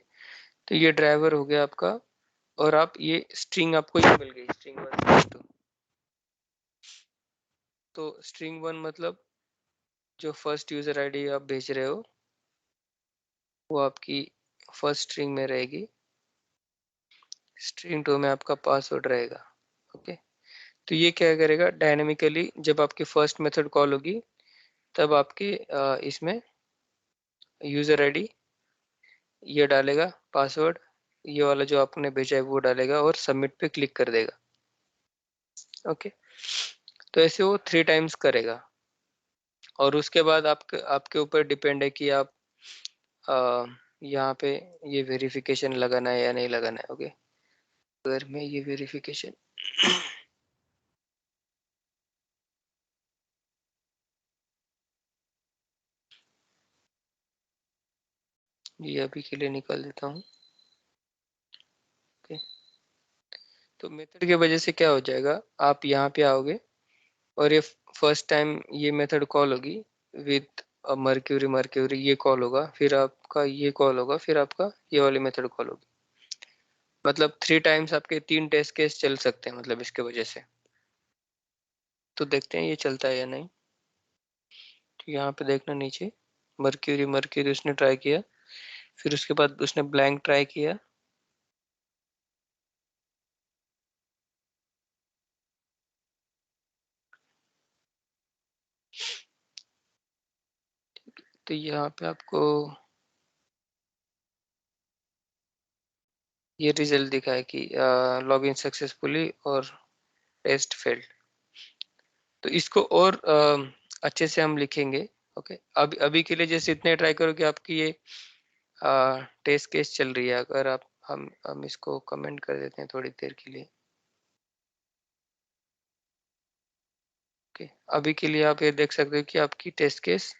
तो ये ड्राइवर हो गया आपका, और आप ये स्ट्रिंग आपको ये मिल गई, स्ट्रिंग 1 स्ट्रिंग 2। तो स्ट्रिंग 1 मतलब जो फर्स्ट यूजर आईडी आप भेज रहे हो वो आपकी फर्स्ट स्ट्रिंग में रहेगी, स्ट्रिंग 2 में आपका पासवर्ड रहेगा, ओके। तो ये क्या करेगा, डायनेमिकली जब आपकी फर्स्ट मेथड कॉल होगी तब आपके इसमें यूजर आईडी ये डालेगा, पासवर्ड ये वाला जो आपने भेजा है वो डालेगा, और सबमिट पे क्लिक कर देगा, ओके। तो ऐसे वो 3 टाइम्स करेगा, और उसके बाद आपके आपके ऊपर डिपेंड है कि आप यहाँ पे ये वेरिफिकेशन लगाना है या नहीं लगाना है, ओके। अगर मैं ये वेरिफिकेशन ये अभी के लिए निकाल देता हूँ, ओके। तो मेथड की वजह से क्या हो जाएगा, आप यहाँ पे आओगे और ये फर्स्ट टाइम ये मेथड कॉल होगी विद मर्क्यूरी मर्क्यूरी, ये कॉल होगा, फिर आपका ये कॉल होगा, फिर आपका ये वाली मेथड कॉल होगी। मतलब 3 टाइम्स आपके 3 टेस्ट केस चल सकते हैं, मतलब इसके वजह से। तो देखते हैं ये चलता है या नहीं। तो यहाँ पे देखना नीचे, मर्क्यूरी मर्क्यूरी उसने ट्राई किया, फिर उसके बाद उसने ब्लैंक ट्राई किया, तो यहाँ पे आपको ये रिजल्ट दिखा है कि लॉगिन सक्सेसफुली और टेस्ट फेल्ड। तो इसको और अच्छे से हम लिखेंगे। ओके, अभी के लिए जैसे इतने ट्राई करो कि आपकी ये टेस्ट केस चल रही है। अगर आप हम इसको कमेंट कर देते हैं थोड़ी देर के लिए। ओके, अभी के लिए आप ये देख सकते हो कि आपकी टेस्ट केस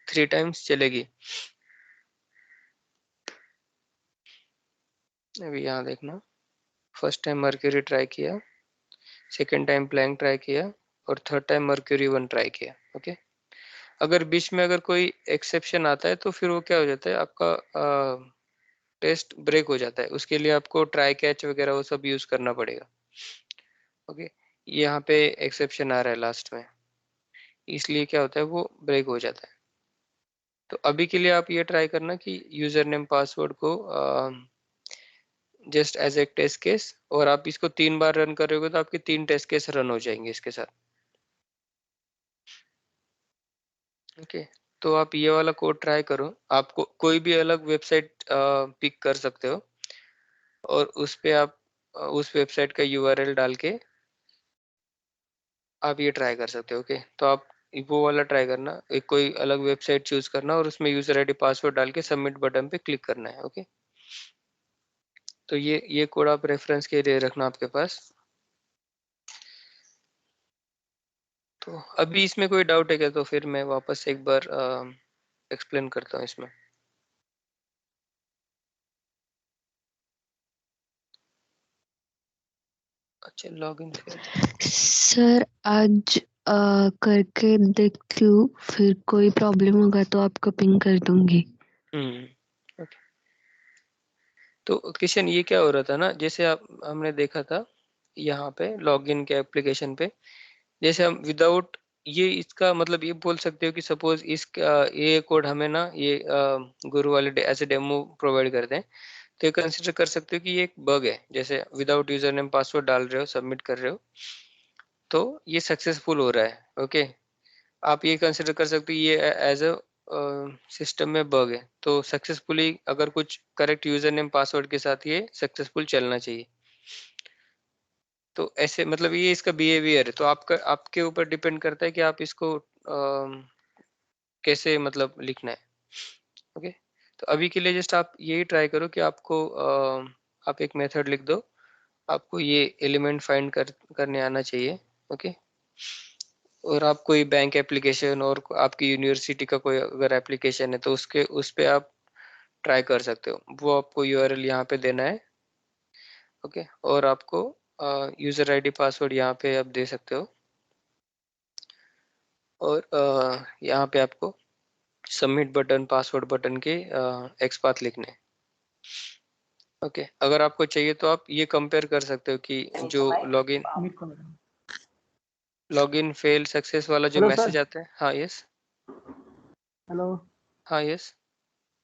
3 टाइम्स चलेगी। अभी यहाँ देखना, फर्स्ट टाइम मर्क्यूरी ट्राई किया, सेकेंड टाइम प्लैंक ट्राई किया और थर्ड टाइम मर्क्यूरी 1 ट्राई किया। ओके, अगर बीच में अगर कोई एक्सेप्शन आता है तो फिर वो क्या हो जाता है, आपका टेस्ट ब्रेक हो जाता है। उसके लिए आपको ट्राई कैच वगैरह वो सब यूज करना पड़ेगा। ओके, यहाँ पे एक्सेप्शन आ रहा है लास्ट में, इसलिए क्या होता है वो ब्रेक हो जाता है। तो अभी के लिए आप ये ट्राई करना कि यूजर नेम पासवर्ड को just as a test case, और आप इसको 3 बार रन करोगे तो आपके 3 टेस्ट केस रन हो जाएंगे इसके साथ। ओके, तो आप ये वाला कोड ट्राई करो। आपको कोई भी अलग वेबसाइट पिक कर सकते हो और उस पे आप उस वेबसाइट का यूआरएल डाल के आप ये ट्राई कर सकते हो। ओके, तो आप वो वाला ट्राई करना, एक कोई अलग वेबसाइट चूज करना और उसमें यूजर आईडी पासवर्ड डाल के सबमिट बटन पे क्लिक करना है। ओके, तो ये कोड आप रेफरेंस के लिए रखना आपके पास। तो अभी इसमें कोई डाउट है क्या? तो फिर मैं वापस एक बार एक्सप्लेन करता हूँ इसमें। अच्छा, लॉगिन सर आज करके देखती हूँ, फिर कोई प्रॉब्लम होगा तो आपको पिंग कर दूंगी। ओके, तो किशन ये क्या हो रहा था ना, जैसे आप हमने देखा था यहाँ पे लॉगिन के एप्लीकेशन पे, जैसे हम विदाउट ये, इसका मतलब ये बोल सकते हो कि सपोज इसका ये कोड हमें ना ये गुरु वाले ऐसे डेमो प्रोवाइड कर दें, तो ये कंसिडर कर सकते हो कि ये एक बग है। जैसे विदाउट यूजर नेम पासवर्ड डाल रहे हो, सबमिट कर रहे हो, तो ये सक्सेसफुल हो रहा है। ओके, आप ये कंसिडर कर सकते हो ये एज अ सिस्टम में बग है, तो सक्सेसफुली अगर कुछ करेक्ट यूजर नेम पासवर्ड के साथ ये सक्सेसफुल चलना चाहिए। तो ऐसे मतलब ये इसका बिहेवियर है। तो आपका आपके ऊपर डिपेंड करता है कि आप इसको कैसे मतलब लिखना है। ओके, तो अभी के लिए जस्ट आप यही ट्राई करो कि आपको आप एक मेथड लिख दो, आपको ये एलिमेंट फाइंड करने आना चाहिए। ओके, और आप कोई बैंक एप्लीकेशन और आपकी यूनिवर्सिटी का कोई अगर एप्लीकेशन है तो उसके उस पे आप ट्राई कर सकते हो। वो आपको यूआरएल यहाँ पे देना है। ओके, और आपको यूजर आईडी पासवर्ड यहाँ पे आप दे सकते हो, और यहाँ पे आपको सबमिट बटन, पासवर्ड बटन के एक्सपाथ लिखने हैं। ओके, अगर आपको चाहिए तो आप ये कंपेयर कर सकते हो कि जो लॉगिन फेल सक्सेस वाला जो हेलो मैसेज सर। आता है। हाँ यस। हेलो हाँ यस।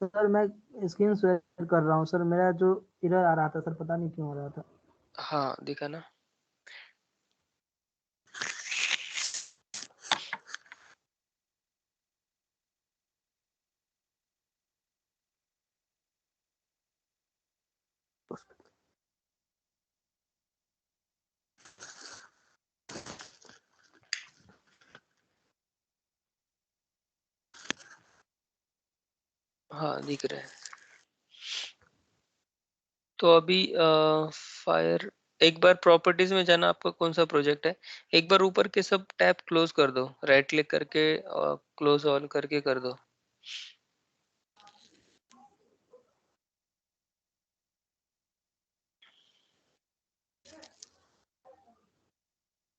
सर, मैं स्क्रीन शेयर कर रहा हूँ सर। मेरा जो एरर आ रहा था सर, पता नहीं क्यों हो रहा था। हाँ दिखा ना। हाँ दिख रहा है। तो अभी फायर, एक बार प्रॉपर्टीज में जाना, आपका कौन सा प्रोजेक्ट है, एक बार ऊपर के सब टैब क्लोज कर दो, राइट क्लिक करके क्लोज ऑल करके कर दो।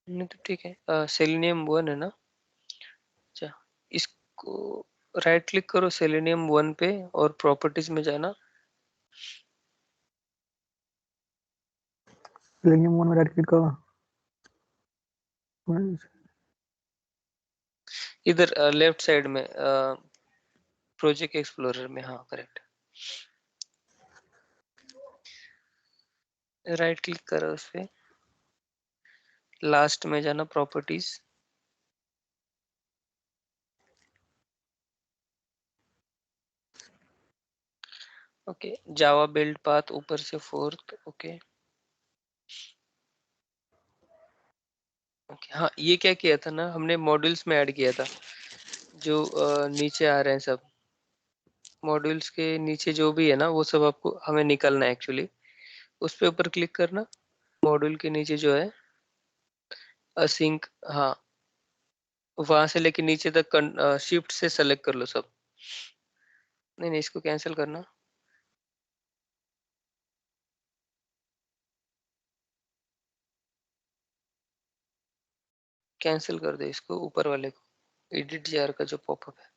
नहीं तो ठीक है, सेलेनियम 1 है ना। अच्छा, इसको राइट क्लिक करो सेलेनियम 1 पे और प्रॉपर्टीज में जाना। सेलेनियम 1 में राइट क्लिक करो। इधर लेफ्ट साइड में प्रोजेक्ट एक्सप्लोरर में, हाँ करेक्ट। राइट क्लिक करो उस पे, लास्ट में जाना प्रॉपर्टीज, ओके, जावा बिल्ड पाथ ऊपर से 4th। ओके ओके, हाँ ये क्या किया था ना हमने मॉड्यूल्स में ऐड किया था, जो नीचे आ रहे हैं सब मॉड्यूल्स के नीचे जो भी है ना वो सब आपको हमें निकलना है एक्चुअली। उस पे ऊपर क्लिक करना, मॉड्यूल के नीचे जो है असिंक, हाँ वहां से लेके नीचे तक शिफ्ट से सेलेक्ट कर लो सब। नहीं नहीं, इसको कैंसिल करना, कैंसिल कर दे इसको ऊपर वाले को, एडिट जार का जो पॉपअप है।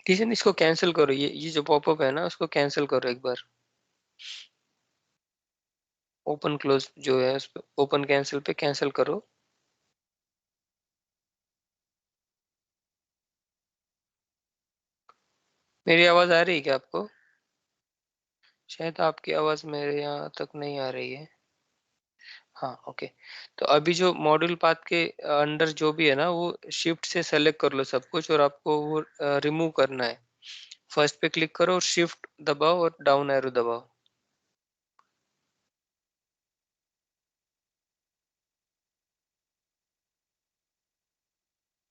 ठीक है ना, इसको कैंसिल करो, ये जो पॉपअप है ना उसको कैंसिल करो एक बार। ओपन क्लोज जो है उस पे ओपन कैंसिल पे कैंसिल करो। मेरी आवाज आ रही है क्या आपको? शायद आपकी आवाज मेरे यहाँ तक नहीं आ रही है। हाँ ओके, तो अभी जो मॉड्यूल पाथ के अंडर जो भी है ना वो शिफ्ट से सेलेक्ट कर लो सब कुछ, और आपको वो रिमूव करना है। फर्स्ट पे क्लिक करो और शिफ्ट दबाओ और डाउन एरो दबाओ।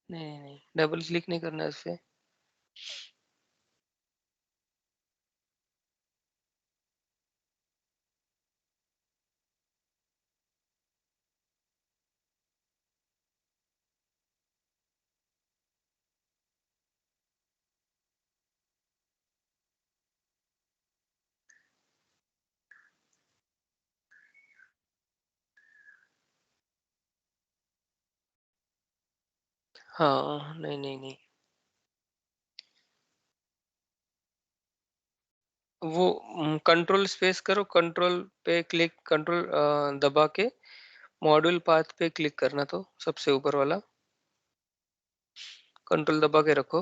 नहीं नहीं नहीं, डबल क्लिक नहीं करना है इस पे। हाँ नहीं नहीं नहीं, वो कंट्रोल स्पेस करो, कंट्रोल पे क्लिक, कंट्रोल दबा के मॉड्यूल पाथ पे क्लिक करना, तो सबसे ऊपर वाला कंट्रोल दबा के रखो।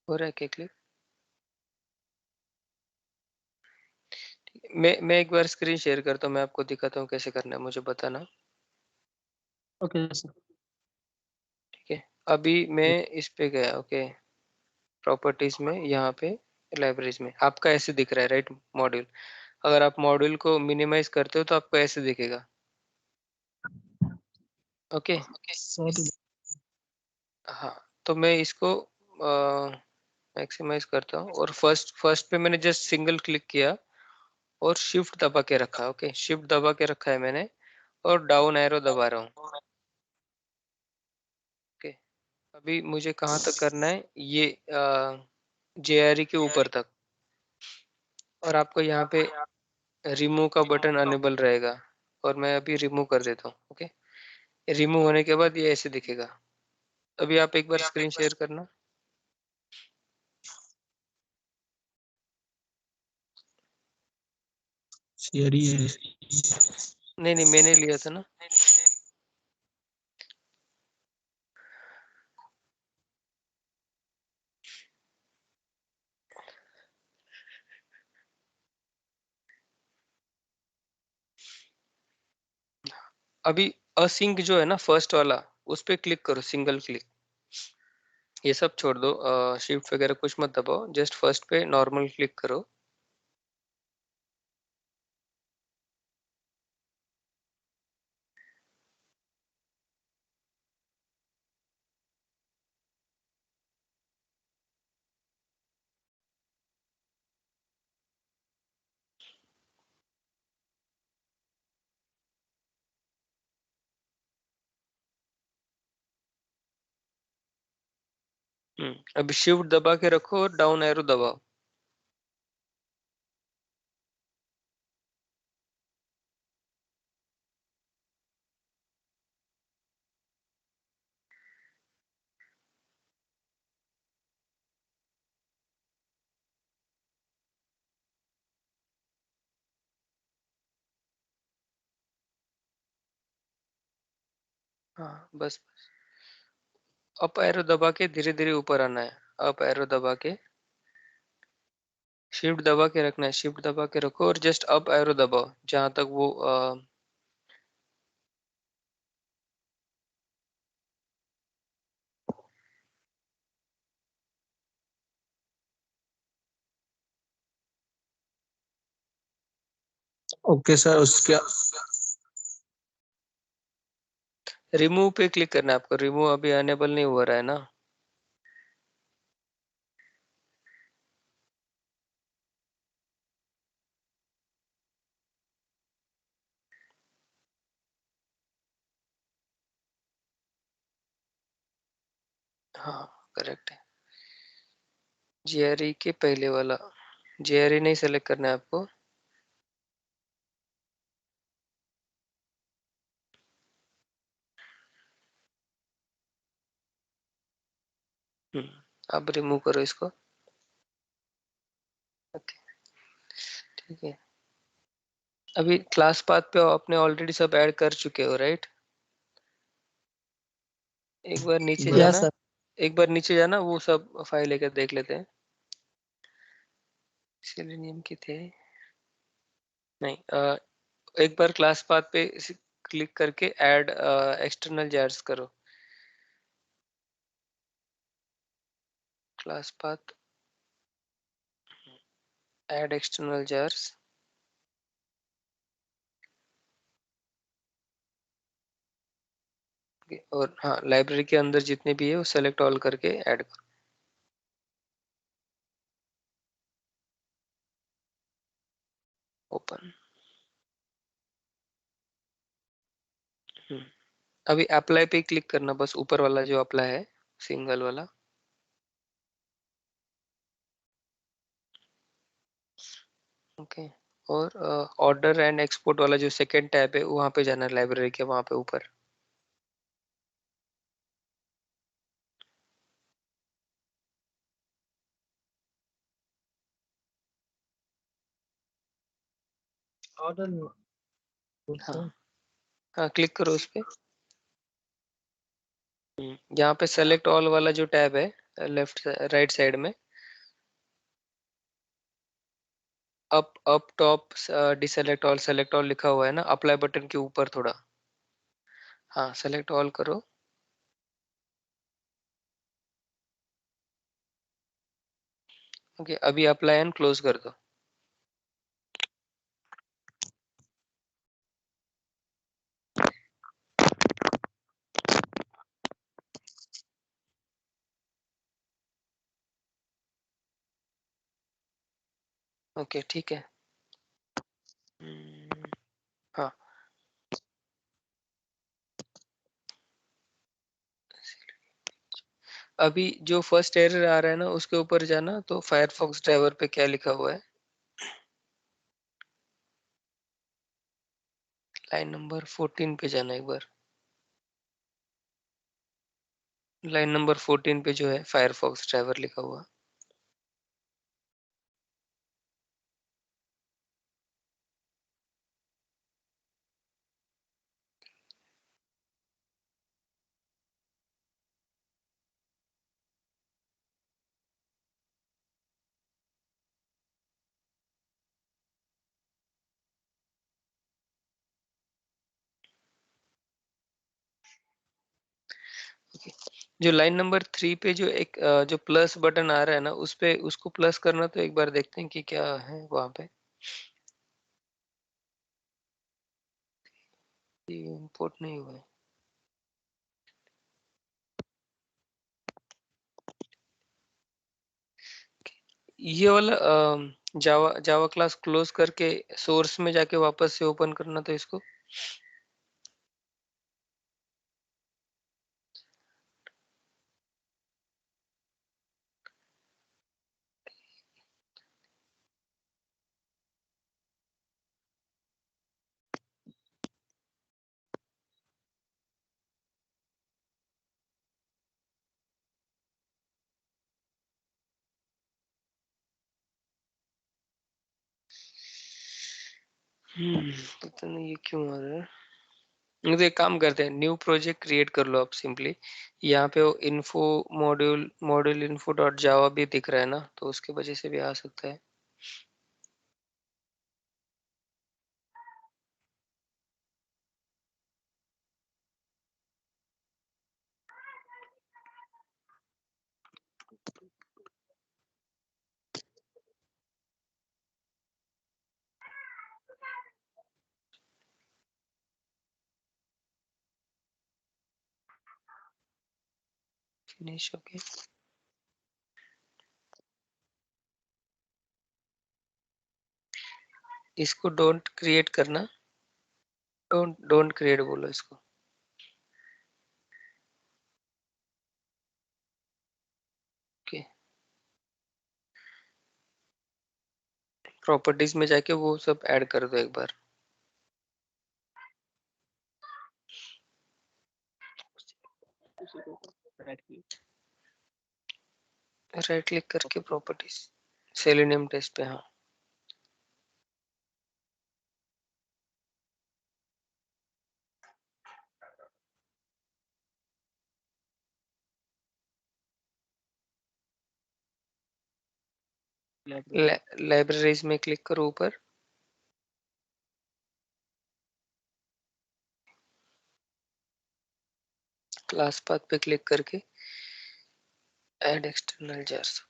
हो रहा है क्या क्लिक? मैं एक बार स्क्रीन शेयर करता हूँ, मैं आपको दिखाता हूँ कैसे करना है, मुझे बताना। Okay sir. ठीक है, अभी मैं इस पे गया, ओके प्रॉपर्टीज में, यहाँ पे लाइब्रेरीज में आपका ऐसे दिख रहा है राइट मॉड्यूल। अगर आप मॉड्यूल को मिनिमाइज करते हो तो आपको ऐसे दिखेगा। ओके सर हाँ, तो मैं इसको मैक्सिमाइज करता हूँ, और फर्स्ट फर्स्ट पे मैंने जस्ट सिंगल क्लिक किया और शिफ्ट दबा के रखा। ओके शिफ्ट दबा के रखा है मैंने, और डाउन एरो दबा रहा हूँ। ओके, अभी मुझे कहाँ तक करना है, ये JRE के ऊपर तक, और आपको यहाँ पे रिमूव का बटन अनेबल रहेगा, और मैं अभी रिमूव कर देता हूँ। ओके, रिमूव होने के बाद ये ऐसे दिखेगा। अभी आप एक बार स्क्रीन शेयर करना। शेयर ही है। नहीं नहीं, मैंने लिया था ना। अभी असिंक जो है ना फर्स्ट वाला, उस पे क्लिक करो, सिंगल क्लिक। ये सब छोड़ दो, शिफ्ट वगैरह कुछ मत दबाओ, जस्ट फर्स्ट पे नॉर्मल क्लिक करो। अभी शिफ्ट दबा के रखो और डाउन एरो दबाओ। हाँ बस अप एरो दबा के धीरे धीरे ऊपर आना है। अप एरो दबा के, शिफ्ट दबा के रखना है, शिफ्ट दबा के रखो और जस्ट अप एरो दबाओ जहां तक वो ओके सर, उसके रिमूव पे क्लिक करना है आपको। रिमूव अभी अनेबल नहीं हो रहा है ना। हाँ करेक्ट है। जेआरई के पहले वाला, जेआरई नहीं सेलेक्ट करना है आपको। अब रिमूव करो इसको। ओके ठीक है। अभी क्लास पाथ पे आपने ऑलरेडी सब ऐड कर चुके हो राइट। एक बार नीचे या जाना, सर। एक बार नीचे जाना, वो सब फाइल लेकर देख लेते हैं। सेलेनियम की थे नहीं, एक बार क्लास पाथ पे क्लिक करके ऐड एक्सटर्नल जार्स करो। Class path, add external jars, और हाँ लाइब्रेरी के अंदर जितने भी है वो सेलेक्ट ऑल करके ऐड करो। ओपन। अभी अप्लाई पे क्लिक करना, बस ऊपर वाला जो अप्लाई है सिंगल वाला। ओके और ऑर्डर एंड एक्सपोर्ट वाला जो सेकंड टैब है वहां पे जाना है, लाइब्रेरी के वहां पे ऊपर। ऑर्डर हाँ हाँ क्लिक करो उस पे। यहाँ पे सेलेक्ट ऑल वाला जो टैब है लेफ्ट राइट साइड में, up top deselect all select all लिखा हुआ है ना, अप्लाई बटन के ऊपर थोड़ा। हाँ सेलेक्ट ऑल करो। ओके अभी अप्लाई एंड क्लोज कर दो। ओके ठीक है। हाँ अभी जो फर्स्ट एरर आ रहा है ना उसके ऊपर जाना, तो फायरफॉक्स ड्राइवर पे क्या लिखा हुआ है, लाइन नंबर 14 पे जाना एक बार। लाइन नंबर 14 पे जो है फायरफॉक्स ड्राइवर लिखा हुआ। जो लाइन नंबर 3 पे जो एक जो प्लस बटन आ रहा है ना उस पे, उसको प्लस करना, तो एक बार देखते हैं कि क्या है वहां पे। इंपोर्ट नहीं हुआ है ये वाला। जावा जावा क्लास क्लोज करके सोर्स में जाके वापस से ओपन करना, तो इसको पता नहीं ये क्यों आ रहा है। तो एक काम करते हैं, न्यू प्रोजेक्ट क्रिएट कर लो आप सिंपली। यहाँ पे वो इन्फो मॉड्यूल इन्फो डॉट जावा भी दिख रहा है ना, तो उसकी वजह से भी आ सकता है। Finish okay. इसको डोंट क्रिएट करना, डोंट क्रिएट बोलो इसको। ओके, प्रॉपर्टीज में जाके वो सब ऐड कर दो एक बार। राइट क्लिक करके प्रॉपर्टीज, सेलेनियम टेस्ट पे, हाँ। लाइब्रेरीज में क्लिक करो ऊपर। क्लास पाथ पे क्लिक करके ऐड एक्सटर्नल जार्स।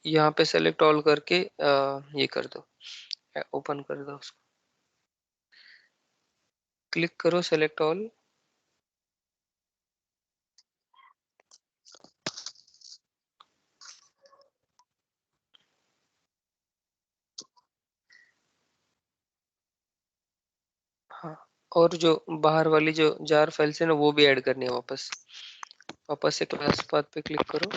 यहाँ पे सेलेक्ट ऑल करके ये कर दो, ओपन कर दो उसको। क्लिक करो सेलेक्ट ऑल। हाँ, और जो बाहर वाली जो जार फाइल्स है ना, वो भी ऐड करनी है वापस। वापस से क्लास पाथ पे क्लिक करो।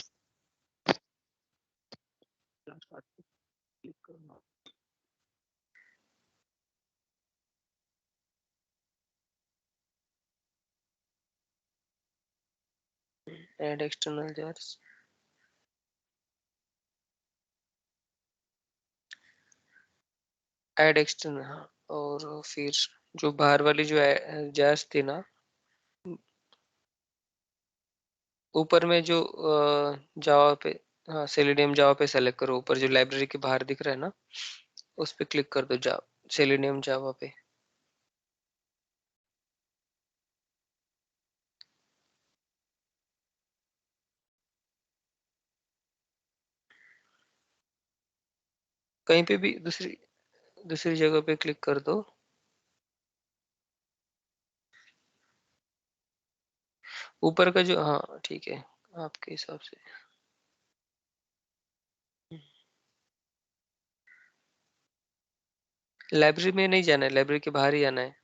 Add external jars. Add external, हाँ। और फिर जो बाहर वाली जो जार्स थी ना, ऊपर में जो जावा पे, हाँ सेलेनियम जावा पे सेलेक्ट करो। ऊपर जो लाइब्रेरी के बाहर दिख रहा है ना, उस पे क्लिक कर दो, सेलेनियम जावा पे। कहीं पे भी दूसरी दूसरी जगह पे क्लिक कर दो। ऊपर का जो, हाँ ठीक है, आपके हिसाब से। लाइब्रेरी में नहीं जाना है, लाइब्रेरी के बाहर ही आना है।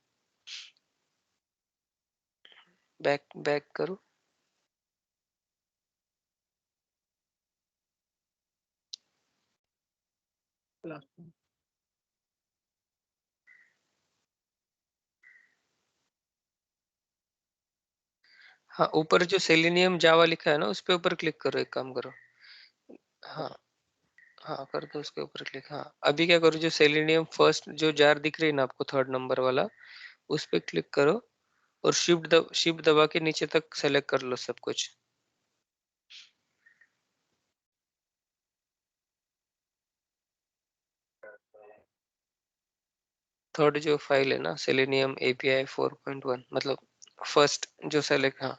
बैक बैक करो। हाँ, ऊपर जो सेलेनियम जावा लिखा है ना, उस पे ऊपर क्लिक करो, एक काम करो। हाँ हाँ, कर दो उसके ऊपर क्लिक। हाँ, अभी क्या करो, जो सेलेनियम फर्स्ट जो जार दिख रही है ना आपको, 3rd नंबर वाला, उस पे क्लिक करो और शिफ्ट दबा के नीचे तक सेलेक्ट कर लो सब कुछ। थर्ड जो फाइल है ना, सेलेनियम एपीआई 4.1, मतलब फर्स्ट जो सेलेक्ट, हाँ।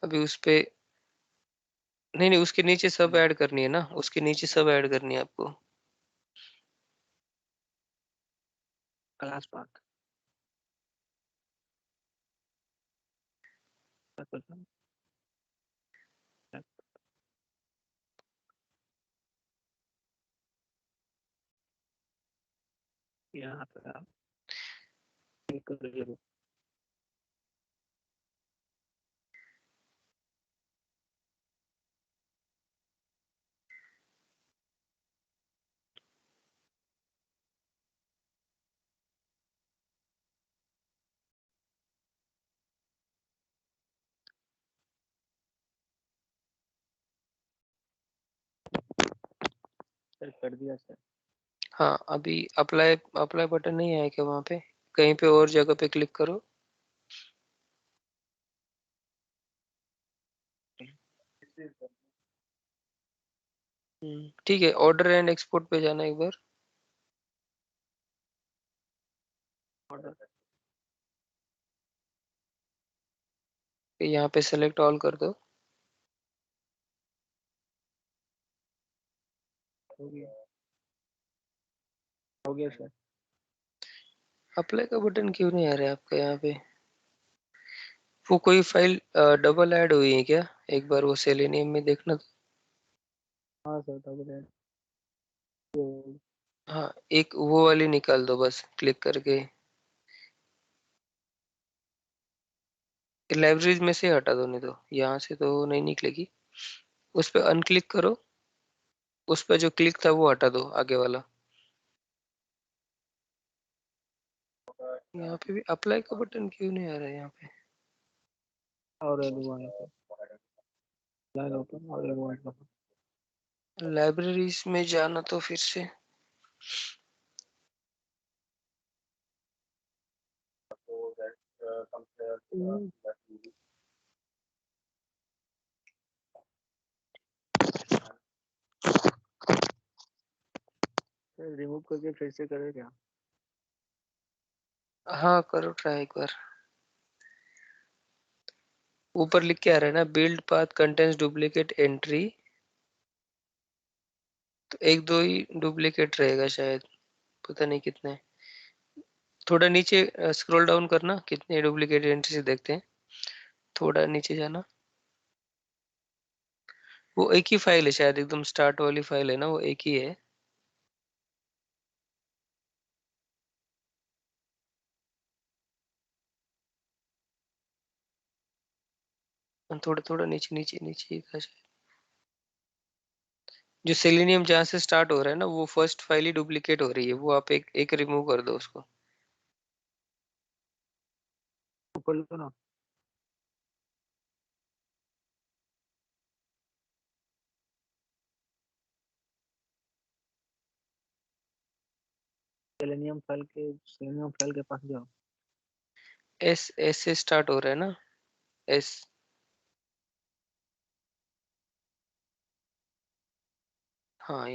अभी उस पे नहीं नहीं, उसके नीचे सब ऐड करनी है ना, उसके नीचे सब ऐड करनी है आपको। क्लास पाथ यहाँ पे आप क्लिक करिए। सर कर दिया सर। हाँ, अभी अप्लाई अप्लाई बटन नहीं आया क्या वहाँ पे? कहीं पे और जगह पे क्लिक करो। ठीक है, ऑर्डर एंड एक्सपोर्ट पे जाना एक बार। ऑर्डर यहाँ पे सेलेक्ट ऑल कर दो। हो गया, हो गया सर। अप्लाई का बटन क्यों नहीं आ रहा है आपका यहाँ पे? वो कोई फाइल डबल ऐड हुई है क्या? एक बार वो सेलेनियम में देखना। हाँ सर डबल है। हाँ, एक वो वाली निकाल दो बस क्लिक करके। लाइब्रेरीज में से हटा दो, नहीं तो यहाँ से तो नहीं निकलेगी। उस पर अनक्लिक करो। उस पर जो क्लिक था वो हटा दो, आगे वाला। यहाँ पे भी अप्लाई का बटन क्यों नहीं आ रहा है यहाँ पे? और एलवाइन सर, लाइन ओपन और एलवाइन ओपन। लाइब्रेरीज में जाना तो फिर से। सर रिमूव करके फिर से करें क्या? हाँ करो ट्राई एक बार। ऊपर लिख के आ रहा है ना, build path contents duplicate entry. तो एक दो ही डुप्लीकेट रहेगा शायद, पता नहीं कितने। थोड़ा नीचे स्क्रॉल डाउन करना, कितने डुप्लीकेट एंट्री से देखते हैं। थोड़ा नीचे जाना। वो एक ही फाइल है शायद, एकदम स्टार्ट वाली फाइल है ना, वो एक ही है। थोड़ा थोड़ा नीचे नीचे नीचे ही था शायद। जो सेलेनियम जहाँ से स्टार्ट हो रहा है ना, वो फर्स्ट फाइल ही डुप्लीकेट हो रही है, वो आप एक एक रिमूव कर दो उसको। ऊपर लो ना। सेलेनियम फाइल के पास जाओ। एस एस से स्टार्ट हो रहा है ना, एस। हाँ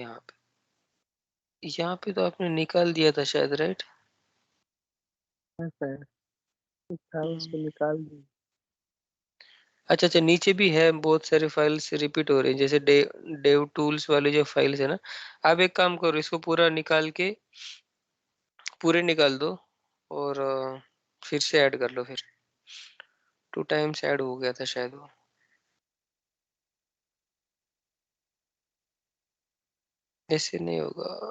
यहाँ पे तो आपने निकाल दिया था शायद, राइट? हाँ सर, था उसको निकाल दी। अच्छा अच्छा, नीचे भी है बहुत सारे फाइल्स रिपीट हो रही हैं, जैसे डेव टूल्स वाले जो फाइल्स है ना। आप एक काम करो, इसको पूरा निकाल के पूरे निकाल दो। और फिर से ऐड कर लो फिर। 2 टाइम्स ऐड हो गया था शायद वो। ऐसे नहीं होगा।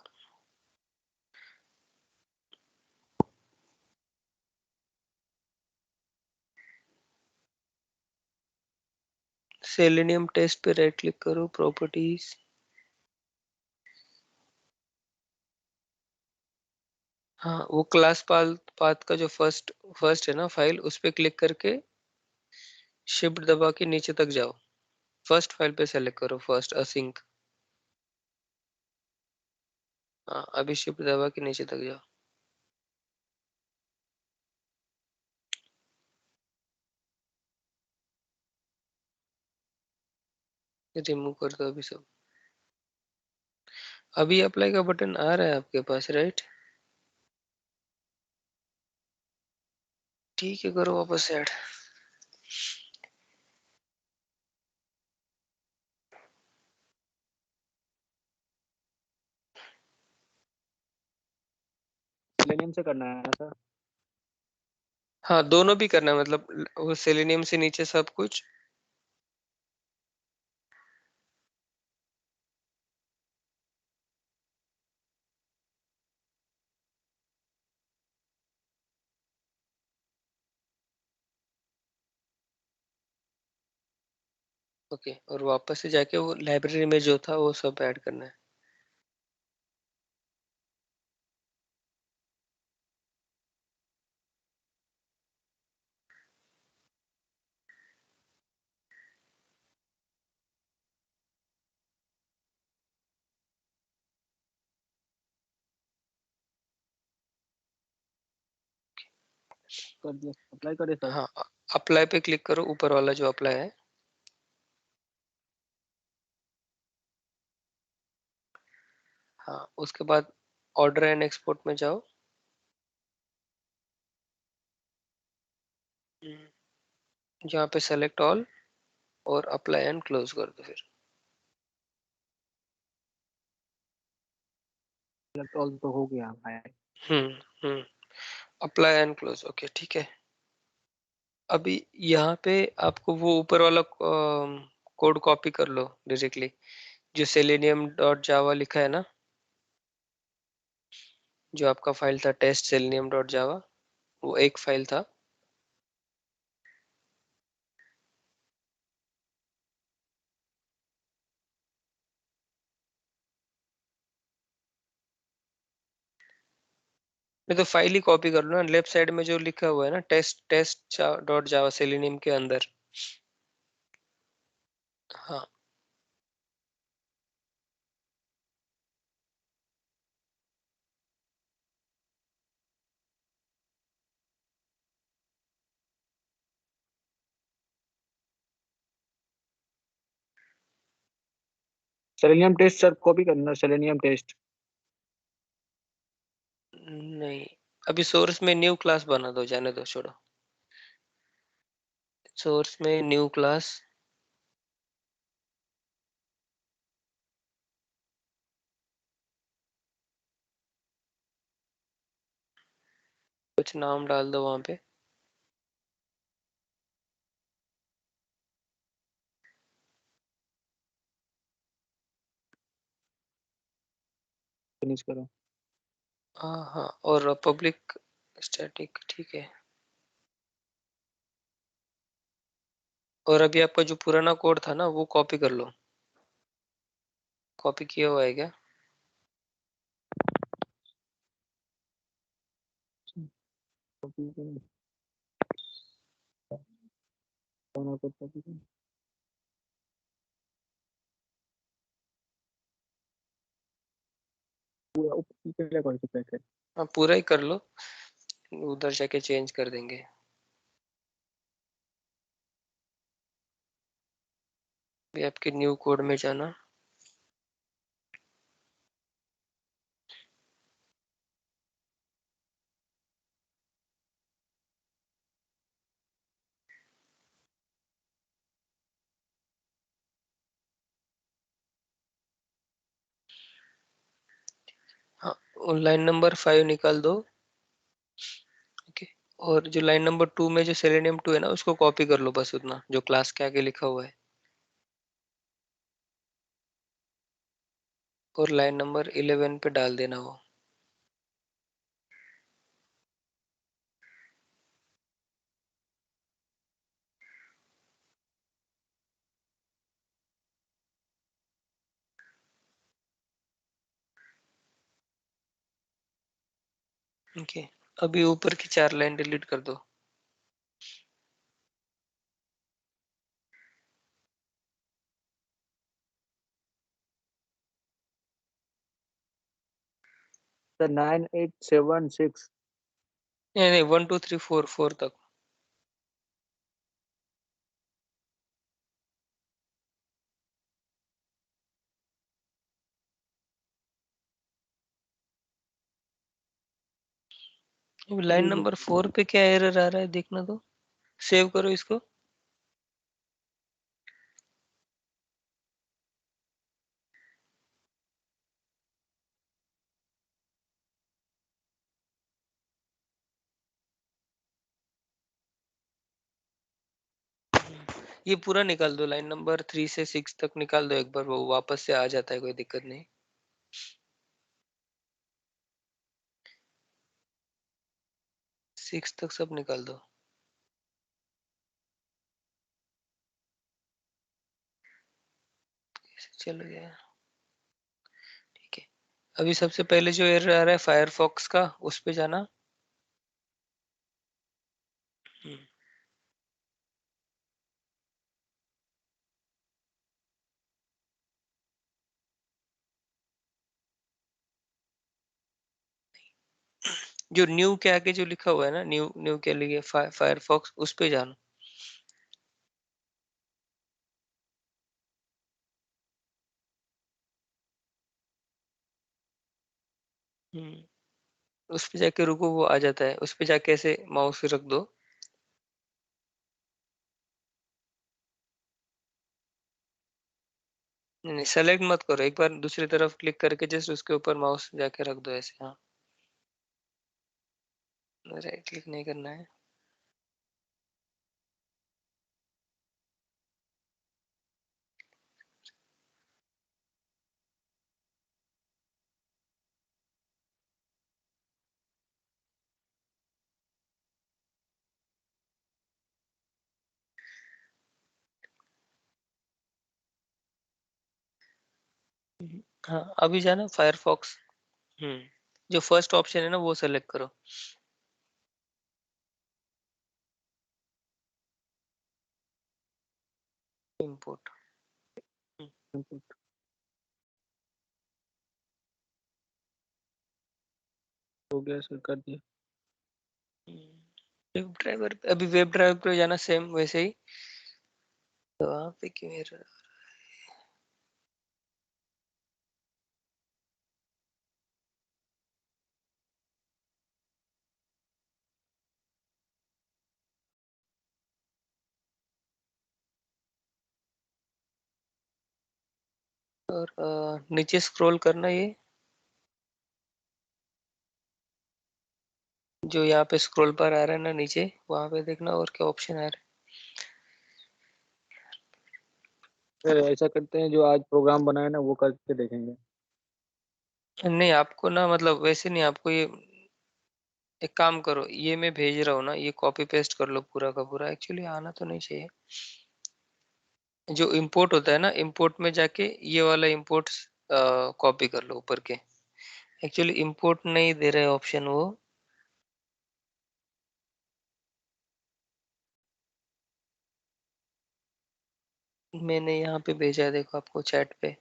सेलेनियम टेस्ट पे राइट क्लिक करो, प्रॉपर्टीज। हाँ, वो क्लास पाथ का जो फर्स्ट फर्स्ट है ना फाइल, उस पे क्लिक करके शिफ्ट दबा के नीचे तक जाओ। फर्स्ट फाइल पे सेलेक्ट करो, फर्स्ट असिंक। हाँ, अभी शिफ्ट दबा के नीचे तक जाओ। रिमूव कर दो अभी सब। अभी अप्लाई का बटन आ रहा है आपके पास, राइट? ठीक है, करो वापस ऐड। सेलेनियम से करना है ना सर? हाँ, दोनों भी करना है, मतलब वो सेलेनियम से नीचे सब कुछ। ओके, और वापस से जाके वो लाइब्रेरी में जो था वो सब ऐड करना है। कर दिया, अप्लाई करे सर। हाँ, अप्लाई पे क्लिक करो, ऊपर वाला जो अप्लाई है। हाँ, उसके बाद ऑर्डर एंड एक्सपोर्ट में जाओ। जहाँ पे सेलेक्ट ऑल और अप्लाई एंड क्लोज कर दो फिर। सेलेक्ट ऑल तो हो गया भाई। अप्लाई एंड क्लोज, ओके ठीक है। अभी यहाँ पे आपको वो ऊपर वाला कोड कॉपी कर लो डायरेक्टली, जो selenium.java लिखा है ना, जो आपका फाइल था टेस्ट selenium.java, वो एक फाइल था। नहीं तो फाइल ही कॉपी कर लो ना, लेफ्ट साइड में जो लिखा हुआ है ना टेस्ट.java selenium के अंदर। हाँ, सेलेनियम टेस्ट सर कॉपी करना, सेलेनियम टेस्ट। नहीं, अभी सोर्स में न्यू क्लास बना दो, जाने दो, छोड़ो। सोर्स में न्यू क्लास, कुछ नाम डाल दो वहां पे। फिनिश करो। हाँ हाँ, और पब्लिक स्टैटिक, ठीक है। और अभी आपका जो पुराना कोड था ना, वो कॉपी कर लो। कॉपी किया हुआ है क्या? कॉपी करो, दोनों को कॉपी करो। पूरा ऊपर कर सकते हैं। हाँ, पूरा ही कर लो, उधर जाके चेंज कर देंगे। अभी आपके न्यू कोड में जाना। हाँ, और लाइन नंबर 5 निकाल दो। ओके, और जो लाइन नंबर 2 में जो सेलेनियम 2 है ना, उसको कॉपी कर लो, बस उतना जो क्लास के आगे लिखा हुआ है। और लाइन नंबर 11 पे डाल देना वो। ओके, अभी ऊपर की 4 लाइन डिलीट कर दो। सर 9876। नहीं नहीं, 1 2 3 4 4 तक। लाइन नंबर 4 पे क्या एरर आ रहा है, देखना तो। सेव करो इसको। ये पूरा निकाल दो, लाइन नंबर 3 से 6 तक निकाल दो एक बार, वो वापस से आ जाता है, कोई दिक्कत नहीं। 6 तक सब निकाल दो। चलो गया, ठीक है। अभी सबसे पहले जो एरर आ रहा है फायरफॉक्स का, उस पे जाना। हम्म, जो न्यू के आगे जो लिखा हुआ है ना, न्यू के लिए फायरफॉक्स, उस पे जाना। उस पे जाके रुको, वो आ जाता है, उस पे जाके ऐसे माउस रख दो। नहीं, सेलेक्ट मत करो, एक बार दूसरी तरफ क्लिक करके जस्ट उसके ऊपर माउस जाके रख दो ऐसे। हाँ, राइट क्लिक नहीं करना है। हाँ, अभी जाना फायरफॉक्स। जो फर्स्ट ऑप्शन है ना, वो सेलेक्ट करो। इंपोर्ट। input। हो गया सर, कर दिया। वेब ड्राइवर, अभी वेब ड्राइवर पे जाना सेम वैसे ही। तो वहाँ पे क्यों error? और नीचे स्क्रॉल करना, ये जो यहाँ पे स्क्रॉल पर आ रहा है ना नीचे, वहां पे देखना और क्या ऑप्शन आ रहा सर ऐसा करते हैं, जो आज प्रोग्राम बनाया ना वो करके देखेंगे। है। नहीं, आपको ना मतलब वैसे नहीं, आपको ये एक काम करो, ये मैं भेज रहा हूँ ना, ये कॉपी पेस्ट कर लो पूरा का पूरा। एक्चुअली आना तो नहीं चाहिए। जो इंपोर्ट होता है ना, इंपोर्ट में जाके ये वाला इंपोर्ट कॉपी कर लो ऊपर के। एक्चुअली इंपोर्ट नहीं दे रहे ऑप्शन वो। मैंने यहाँ पे भेजा है, देखो आपको चैट पे।